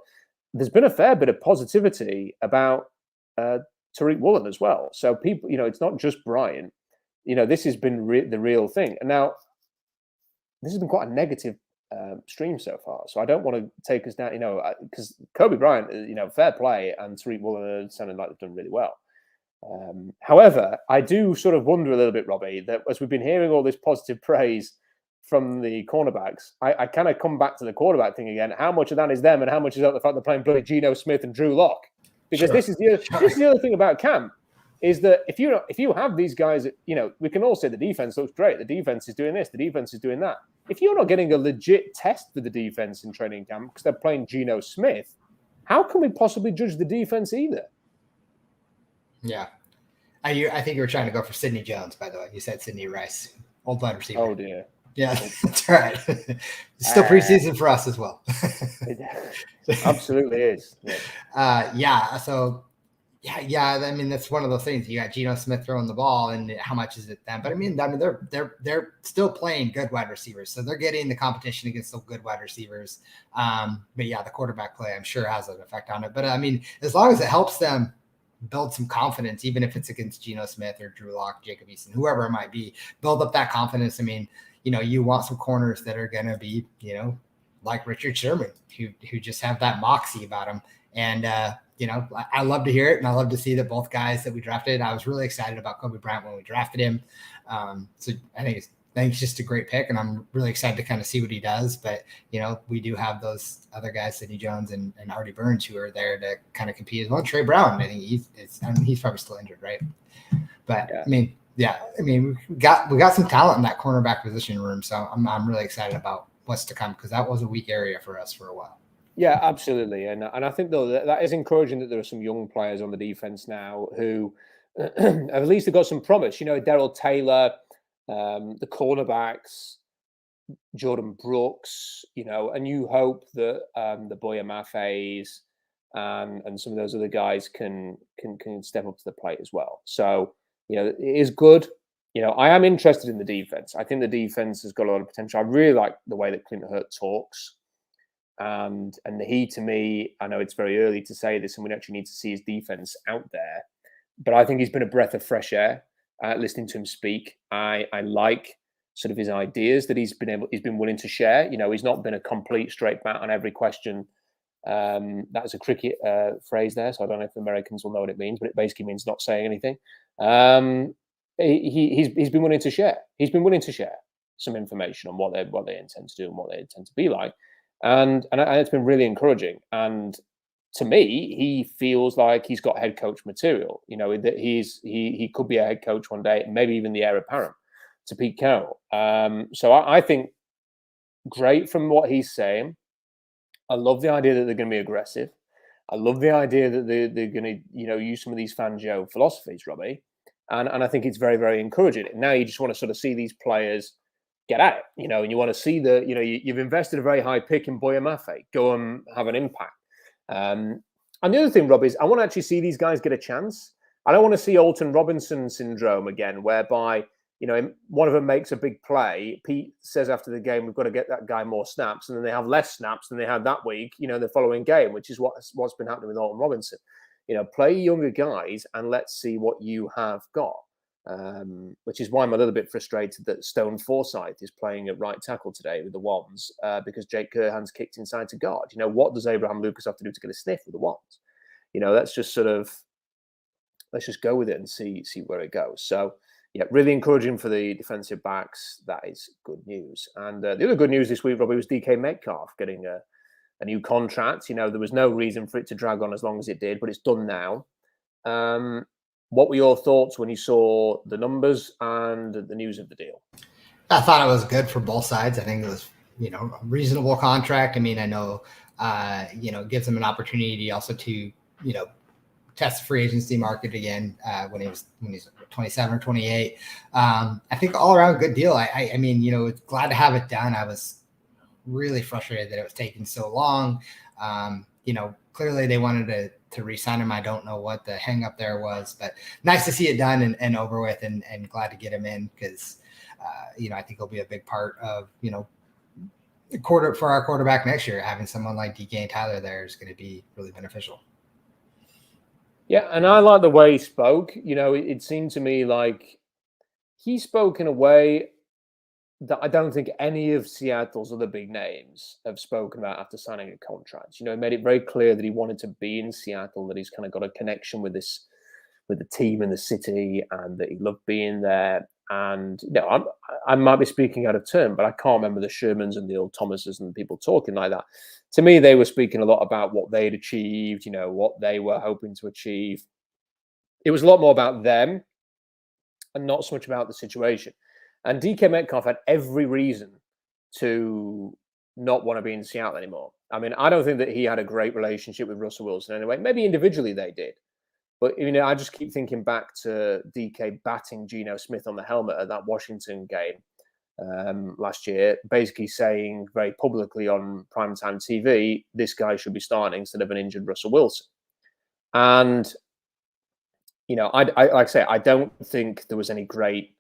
there's been a fair bit of positivity about Tariq Woolen as well. So people, it's not just Bryant. This has been the real thing. And now, this has been quite a negative stream so far, so I don't want to take us down, because Kobe Bryant, fair play, and Tariq Woolen sounded like they've done really well. However, I do sort of wonder a little bit, Robbie, that as we've been hearing all this positive praise from the cornerbacks, I kind of come back to the quarterback thing again. How much of that is them, and how much is out the fact they're playing bloody Geno Smith and Drew Lock? Because this is the other thing about camp. Is that if you have these guys, we can all say the defense looks great. The defense is doing this. The defense is doing that. If you're not getting a legit test for the defense in training camp because they're playing Geno Smith, how can we possibly judge the defense either? Yeah. I think you were trying to go for Sidney Jones, by the way. You said Sidney Rice, old wide receiver. Oh, dear. Yeah, that's right. It's still preseason for us as well. It absolutely is. Yeah. So, yeah. I mean, that's one of those things. You got Geno Smith throwing the ball, and how much is it then? But I mean, they're still playing good wide receivers, so they're getting the competition against the good wide receivers. But yeah, the quarterback play, I'm sure, has an effect on it. But I mean, as long as it helps them build some confidence, even if it's against Geno Smith or Drew Lock, Jacob Eason, whoever it might be, build up that confidence. I mean, you want some corners that are going to be, like Richard Sherman, who just have that moxie about them. And, I love to hear it, and I love to see that both guys that we drafted. I was really excited about Kobe Bryant when we drafted him. So I think it's just a great pick, and I'm really excited to kind of see what he does. But, we do have those other guys, Sidney Jones and Artie Burns, who are there to kind of compete as well. Trey Brown, I think he's probably still injured, right? But yeah. we got some talent in that cornerback position room. So I'm really excited about what's to come, because that was a weak area for us for a while. Yeah, absolutely. And I think, though, that is encouraging that there are some young players on the defense now who at least have got some promise. Darrell Taylor, the cornerbacks, Jordan Brooks, and you hope that the Boya Maffeys and some of those other guys can step up to the plate as well. So, it is good. I am interested in the defense. I think the defense has got a lot of potential. I really like the way that Clint Hurt talks. And he, to me, I know it's very early to say this, and we actually need to see his defense out there, but I think he's been a breath of fresh air. Listening to him speak, I like sort of his ideas that he's been willing to share. He's not been a complete straight bat on every question. That's a cricket phrase there, so I don't know if the Americans will know what it means, but it basically means not saying anything. He's been willing to share. He's been willing to share. some information on what they intend to do and what they intend to be like, and it's been really encouraging. And to me, he feels like he's got head coach material. That he could be a head coach one day, maybe even the heir apparent to Pete Carroll. So I think great from what he's saying. I love the idea that they're going to be aggressive. I love the idea that they're going to use some of these Fangio philosophies, Robbie, and I think it's very, very encouraging. Now you just want to sort of see these players get at it, and you want to see you've invested a very high pick in Boya Mafe, go and have an impact. And the other thing, Rob, is I want to actually see these guys get a chance. I don't want to see Alton Robinson syndrome again, whereby one of them makes a big play. Pete says after the game, we've got to get that guy more snaps, and then they have less snaps than they had that week, the following game, which is what's been happening with Alton Robinson. Play younger guys and let's see what you have got. Which is why I'm a little bit frustrated that Stone Forsyth is playing at right tackle today with the Wands, because Jake Curhan's kicked inside to guard. What does Abraham Lucas have to do to get a sniff with the Wands? Let's just go with it and see where it goes. So, yeah, really encouraging for the defensive backs. That is good news. And the other good news this week, Robbie, was DK Metcalf getting a new contract. There was no reason for it to drag on as long as it did, but it's done now. What were your thoughts when you saw the numbers and the news of the deal? I thought it was good for both sides. I think it was, a reasonable contract. I mean, I know, gives him an opportunity also to, test the free agency market again when he's 27 or 28. I think all around good deal. I mean, glad to have it done. I was really frustrated that it was taking so long. Clearly they wanted to re-sign him. I don't know what the hang up there was, but nice to see it done and over with, and glad to get him in because, I think he'll be a big part of, for our quarterback next year. Having someone like DK and Tyler there is going to be really beneficial. Yeah, and I like the way he spoke. It seemed to me like he spoke in a way that I don't think any of Seattle's other big names have spoken about after signing a contract. He made it very clear that he wanted to be in Seattle, that he's kind of got a connection with the team and the city, and that he loved being there. And I might be speaking out of turn, but I can't remember the Shermans and the old Thomases and people talking like that. To me, they were speaking a lot about what they'd achieved, what they were hoping to achieve. It was a lot more about them and not so much about the situation. And DK Metcalf had every reason to not want to be in Seattle anymore. I mean, I don't think that he had a great relationship with Russell Wilson anyway. Maybe individually they did. But, I just keep thinking back to DK batting Geno Smith on the helmet at that Washington game last year, basically saying very publicly on primetime TV, this guy should be starting instead of an injured Russell Wilson. And, I like I say, I don't think there was any great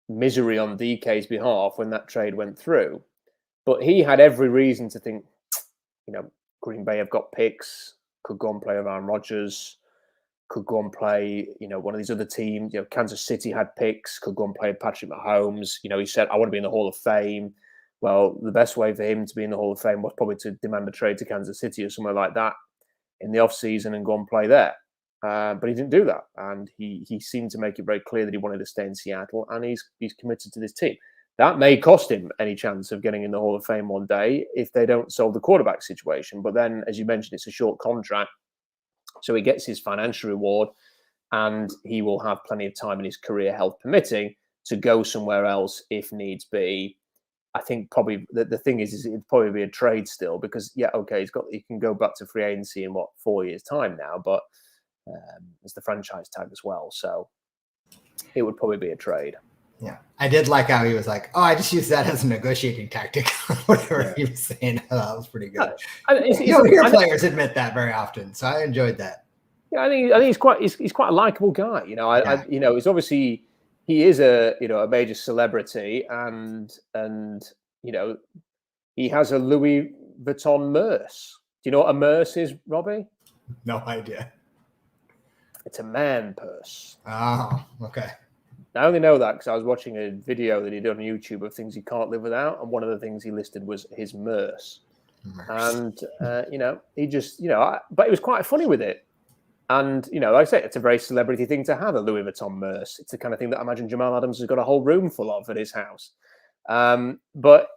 misery on DK's behalf when that trade went through. But he had every reason to think, Green Bay have got picks, could go and play Aaron Rodgers, could go and play, one of these other teams. Kansas City had picks, could go and play Patrick Mahomes. He said, I want to be in the Hall of Fame. Well, the best way for him to be in the Hall of Fame was probably to demand a trade to Kansas City or somewhere like that in the offseason and go and play there. But he didn't do that. And he seemed to make it very clear that he wanted to stay in Seattle, and he's committed to this team. That may cost him any chance of getting in the Hall of Fame one day if they don't solve the quarterback situation. But then, as you mentioned, it's a short contract. So he gets his financial reward, and he will have plenty of time in his career, health permitting, to go somewhere else if needs be. I think probably the thing is it'd probably be a trade still because, he can go back to free agency in 4 years' time now, but it's the franchise tag as well. So it would probably be a trade. Yeah, I did like how he was like, "Oh, I just use that as a negotiating tactic." Whatever he was saying, that was pretty good. You don't hear players admit that very often, so I enjoyed that. Yeah, I think he's quite a likable guy. He's obviously he is a major celebrity, and he has a Louis Vuitton Merce. Do you know what a Merce is, Robbie? No idea. It's a man purse. Oh, okay. I only know that because I was watching a video that he did on YouTube of things he can't live without, and one of the things he listed was his Merce. And he just, but he was quite funny with it. And, like I say, it's a very celebrity thing to have, a Louis Vuitton Merce. It's the kind of thing that I imagine Jamal Adams has got a whole room full of at his house. But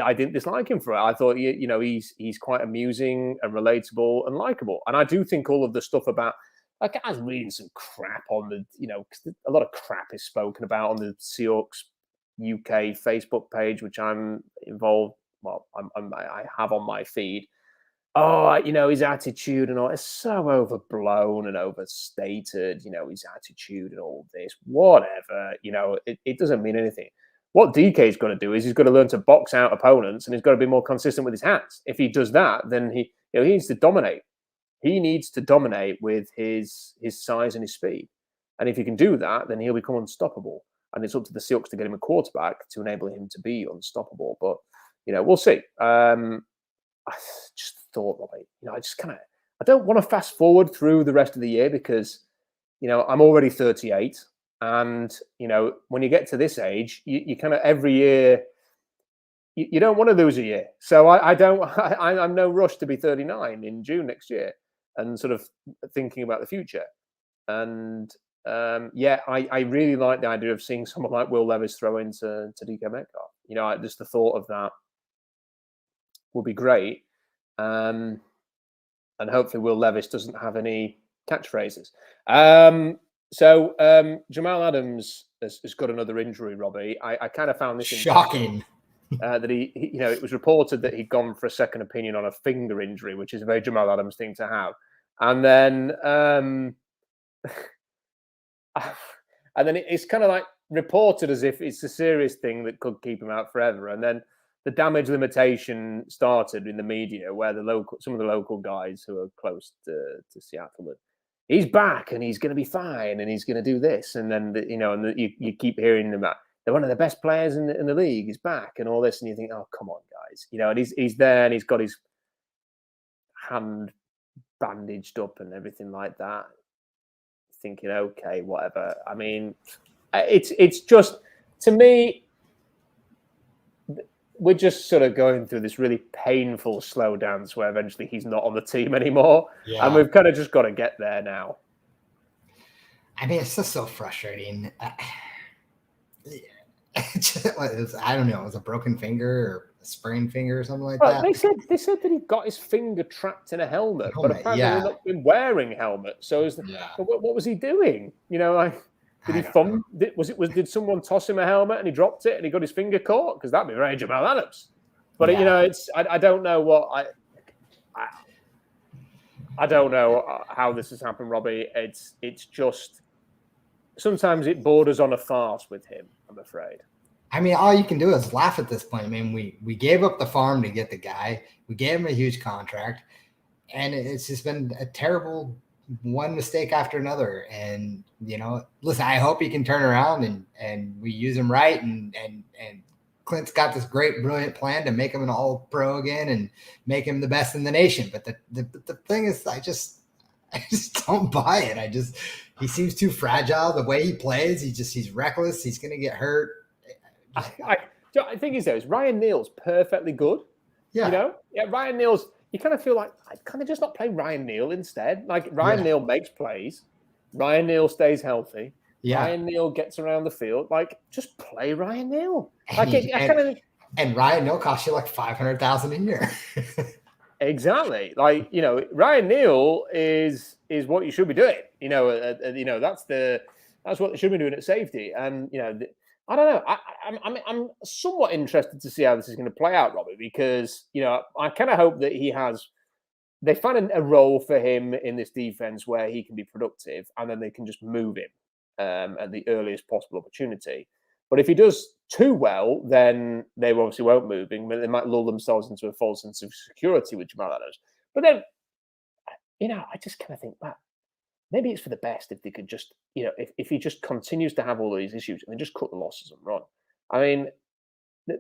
I didn't dislike him for it. I thought, he's quite amusing and relatable and likable. And I do think all of the stuff about, like, I was reading some crap on the, because a lot of crap is spoken about on the Seahawks UK Facebook page, which I'm involved. Well, I have on my feed. Oh, his attitude and all, it's so overblown and overstated, his attitude and all this, whatever, it doesn't mean anything. What DK's got to do is he's got to learn to box out opponents, and he's got to be more consistent with his hands. If he does that, then he needs to dominate. He needs to dominate with his size and his speed. And if he can do that, then he'll become unstoppable. And it's up to the Seahawks to get him a quarterback to enable him to be unstoppable. But, we'll see. I just thought, Robbie, I don't want to fast forward through the rest of the year because, I'm already 38. And, when you get to this age, you kind of every year, you don't want to lose a year. So I'm no rush to be 39 in June next year and sort of thinking about the future. And I really like the idea of seeing someone like Will Levis throw into DK Metcalf. Just the thought of that will be great. And hopefully Will Levis doesn't have any catchphrases. So Jamal Adams has got another injury, Robbie. I kind of found this shocking. That he, it was reported that he'd gone for a second opinion on a finger injury, which is a very Jamal Adams thing to have. And then, it's kind of like reported as if it's a serious thing that could keep him out forever. And then the damage limitation started in the media, where some of the local guys who are close to Seattle, he's back and he's going to be fine and he's going to do this, and then you keep hearing about they're one of the best players in the league. He's back and all this, and you think, oh come on, guys, and he's there and he's got his hand bandaged up and everything like that. Thinking, okay, whatever. I mean, it's just, to me, we're just sort of going through this really painful slow dance where eventually he's not on the team anymore. Yeah. And we've kind of just got to get there now. I mean, it's just so frustrating. I don't know. It was a broken finger or a sprained finger or something like that. They said that he got his finger trapped in a helmet, but apparently he's not been wearing a helmet. So what was he doing? Did he thumb? Did someone toss him a helmet and he dropped it and he got his finger caught? Because that'd be very Jamal Adams. But I don't know what I don't know how this has happened, Robbie. It's just sometimes it borders on a farce with him, I'm afraid. I mean, all you can do is laugh at this point. I mean, we gave up the farm to get the guy. We gave him a huge contract, and it's just been a terrible one mistake after another. And listen, I hope he can turn around and we use him right. And Clint's got this great, brilliant plan to make him an all-pro again and make him the best in the nation. But the thing is, I just don't buy it. He seems too fragile. The way he plays, he's reckless. He's going to get hurt. I think is Ryan Neal's perfectly good. Yeah. Ryan Neal's, you kind of feel like, I kind of just not play Ryan Neal instead. Like Ryan Neal makes plays. Ryan Neal stays healthy. Yeah. Ryan Neal gets around the field. Like, just play Ryan Neal. And Ryan Neal costs you like $500,000 a year. Exactly. Like, Ryan Neal is what you should be doing. That's what they should be doing at safety. And I don't know. I'm somewhat interested to see how this is going to play out, Robbie, because I kind of hope that they find a role for him in this defense where he can be productive, and then they can just move him at the earliest possible opportunity. But if he does too well, then they obviously won't move him. They might lull themselves into a false sense of security with Jamal Adams. But then, I just kind of think that maybe it's for the best if they could just, if he just continues to have all these issues and they just cut the losses and run. I mean,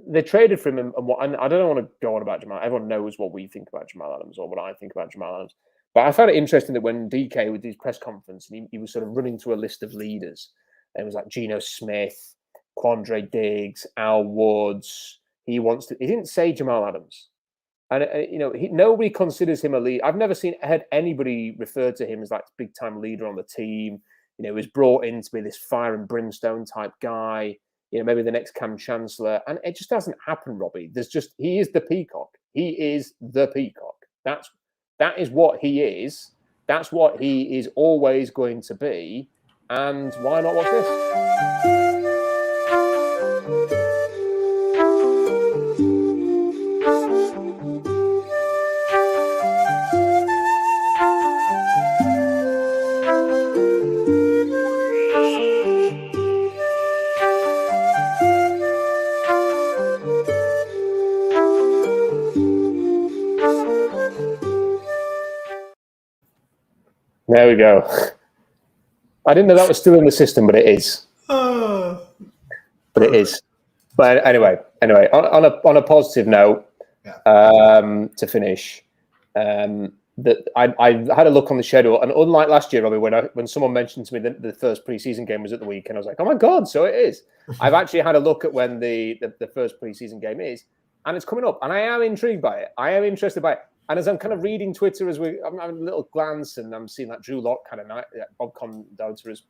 they traded for him, and I don't want to go on about Jamal. Everyone knows what we think about Jamal Adams or what I think about Jamal Adams. But I found it interesting that when DK with his press conference, and he was sort of running through a list of leaders, and it was like Geno Smith, Quandre Diggs, Al Woods. He didn't say Jamal Adams. And nobody considers him a lead. I've never had anybody refer to him as like big time leader on the team. He was brought in to be this fire and brimstone type guy. Maybe the next Cam Chancellor, and it just doesn't happen, Robbie. He is the peacock. He is the peacock. That is what he is. That's what he is always going to be. And why not watch this? There we go. I didn't know that was still in the system, but it is. But it is. But anyway, on a positive note, to finish, that I had a look on the schedule, and unlike last year, Robbie, when someone mentioned to me that the first preseason game was at the weekend, I was like, oh my God, so it is. I've actually had a look at when the first preseason game is, and it's coming up, and I am intrigued by it. I am interested by it. And as I'm kind of reading Twitter, I'm having a little glance, and I'm seeing that Drew Lock had a nice, Bob Condotta has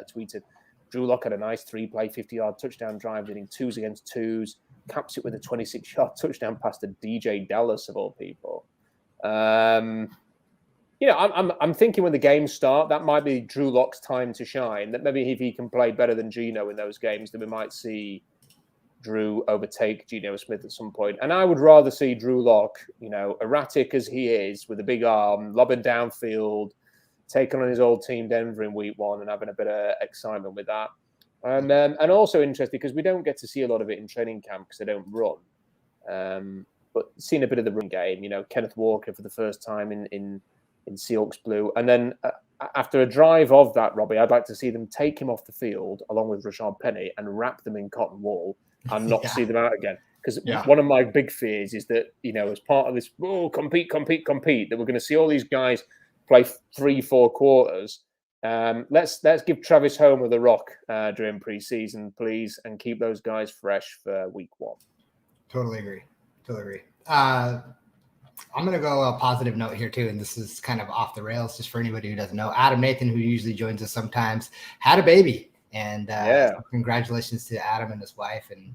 tweeted, Drew Lock had a nice 3-play, 50-yard touchdown drive, leading 2s against 2s, caps it with a 26-yard touchdown pass to DJ Dallas, of all people. I'm thinking when the games start, that might be Drew Lock's time to shine, that maybe if he can play better than Geno in those games, then we might see Drew overtake Geno Smith at some point. And I would rather see Drew Lock, erratic as he is, with a big arm, lobbing downfield, taking on his old team Denver in week 1 and having a bit of excitement with that. And also interested because we don't get to see a lot of it in training camp because they don't run. But seeing a bit of the run game, Kenneth Walker for the first time in Seahawks blue. And then after a drive of that, Robbie, I'd like to see them take him off the field along with Rashad Penny and wrap them in cotton wool and not see them out again. Because one of my big fears is that, as part of this, compete, that we're going to see all these guys play 3-4 quarters. Let's give Travis Homer the rock during preseason, please, and keep those guys fresh for week 1. Totally agree. I'm going to go a positive note here too, and this is kind of off the rails just for anybody who doesn't know. Adam Nathan, who usually joins us sometimes, had a baby. And congratulations to Adam and his wife and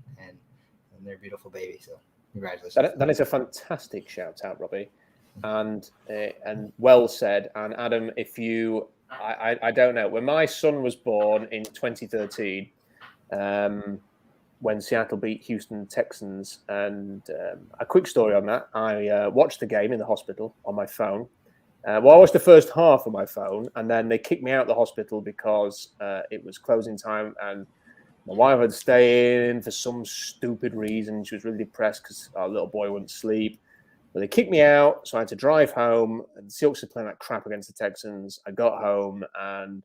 their beautiful baby. So congratulations. That is a fantastic shout out, Robbie, and well said. And Adam, if you, I don't know, when my son was born in 2013, when Seattle beat Houston Texans, and a quick story on that, I watched the game in the hospital on my phone. I watched the first half on my phone, and then they kicked me out of the hospital because it was closing time, and my wife had to stay in for some stupid reason. She was really depressed because our little boy wouldn't sleep. But they kicked me out, so I had to drive home, and the Seahawks were playing like crap against the Texans. I got home and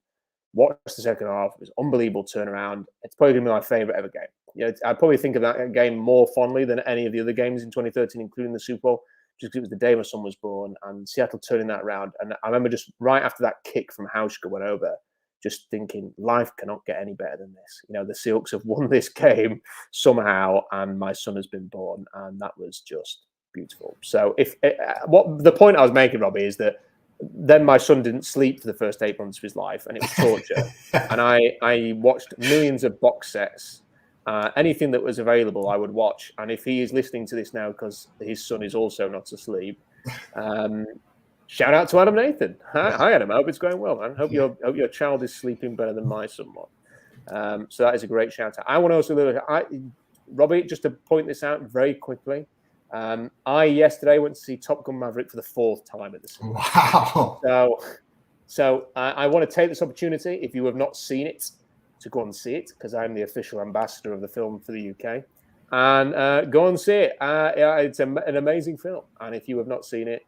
watched the second half. It was an unbelievable turnaround. It's probably going to be my favorite ever game. I probably think of that game more fondly than any of the other games in 2013, including the Super Bowl. Just because it was the day my son was born, and Seattle turning that around. And I remember just right after that kick from Hauschka went over, just thinking, life cannot get any better than this. The Seahawks have won this game somehow, and my son has been born, and that was just beautiful. So what the point I was making, Robbie, is that then my son didn't sleep for the first 8 months of his life, and it was torture. And I watched millions of box sets. Anything that was available, I would watch. And if he is listening to this now because his son is also not asleep, shout out to Adam Nathan. Hi, Adam. I hope it's going well, man. Hope your child is sleeping better than my son was. So that is a great shout out. I want to also, Robbie, just to point this out very quickly. I yesterday went to see Top Gun Maverick for the 4th time at the cinema. Wow. So I want to take this opportunity, if you have not seen it, to go and see it, because I'm the official ambassador of the film for the UK. And go and see it. It's an amazing film. And if you have not seen it,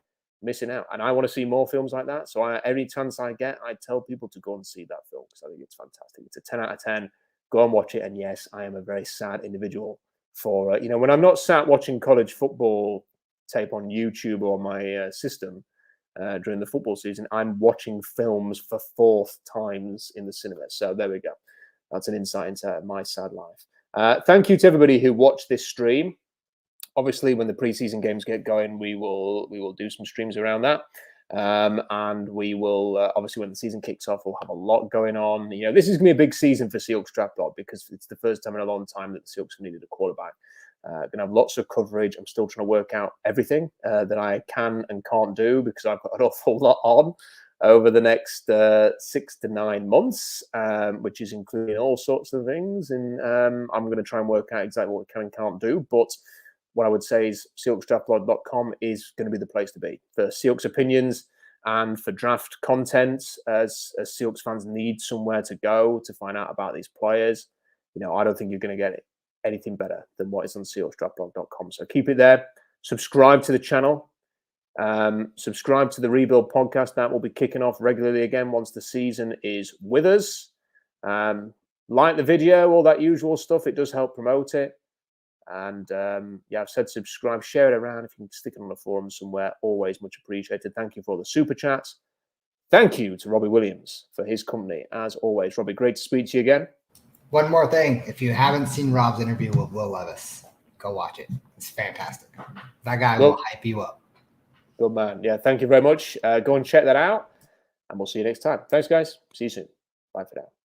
missing out. And I want to see more films like that. So every chance I get, I tell people to go and see that film because I think it's fantastic. It's a 10 out of 10. Go and watch it. And yes, I am a very sad individual for, when I'm not sat watching college football tape on YouTube or my system during the football season, I'm watching films for 4th times in the cinema. So there we go. That's an insight into my sad life. Thank you to everybody who watched this stream. obviously, when the preseason games get going, we will do some streams around that. And we will obviously, when the season kicks off, we'll have a lot going on. This is going to be a big season for Seahawks Draft Blog because it's the first time in a long time that the Seahawks have needed a quarterback. Going to have lots of coverage. I'm still trying to work out everything that I can and can't do because I've got an awful lot on over the next 6 to 9 months, which is including all sorts of things. And I'm going to try and work out exactly what we can and can't do. But what I would say is SeahawksDraftBlog.com is going to be the place to be for Seahawks opinions and for draft content, as Seahawks fans need somewhere to go to find out about these players. I don't think you're going to get anything better than what is on SeahawksDraftBlog.com. So keep it there. Subscribe to the channel. Subscribe to the Rebuild podcast. That will be kicking off regularly again once the season is with us. Like the video, all that usual stuff. It does help promote it. And I've said subscribe, share it around. If you can stick it on the forum somewhere, always much appreciated. Thank you for all the super chats. Thank you to Robbie Williams for his company, as always. Robbie, great to speak to you again. One more thing. If you haven't seen Rob's interview with Will Levis, go watch it. It's fantastic. That guy will hype you up. Good man. Yeah, thank you very much. Go and check that out, and we'll see you next time. Thanks, guys. See you soon. Bye for now.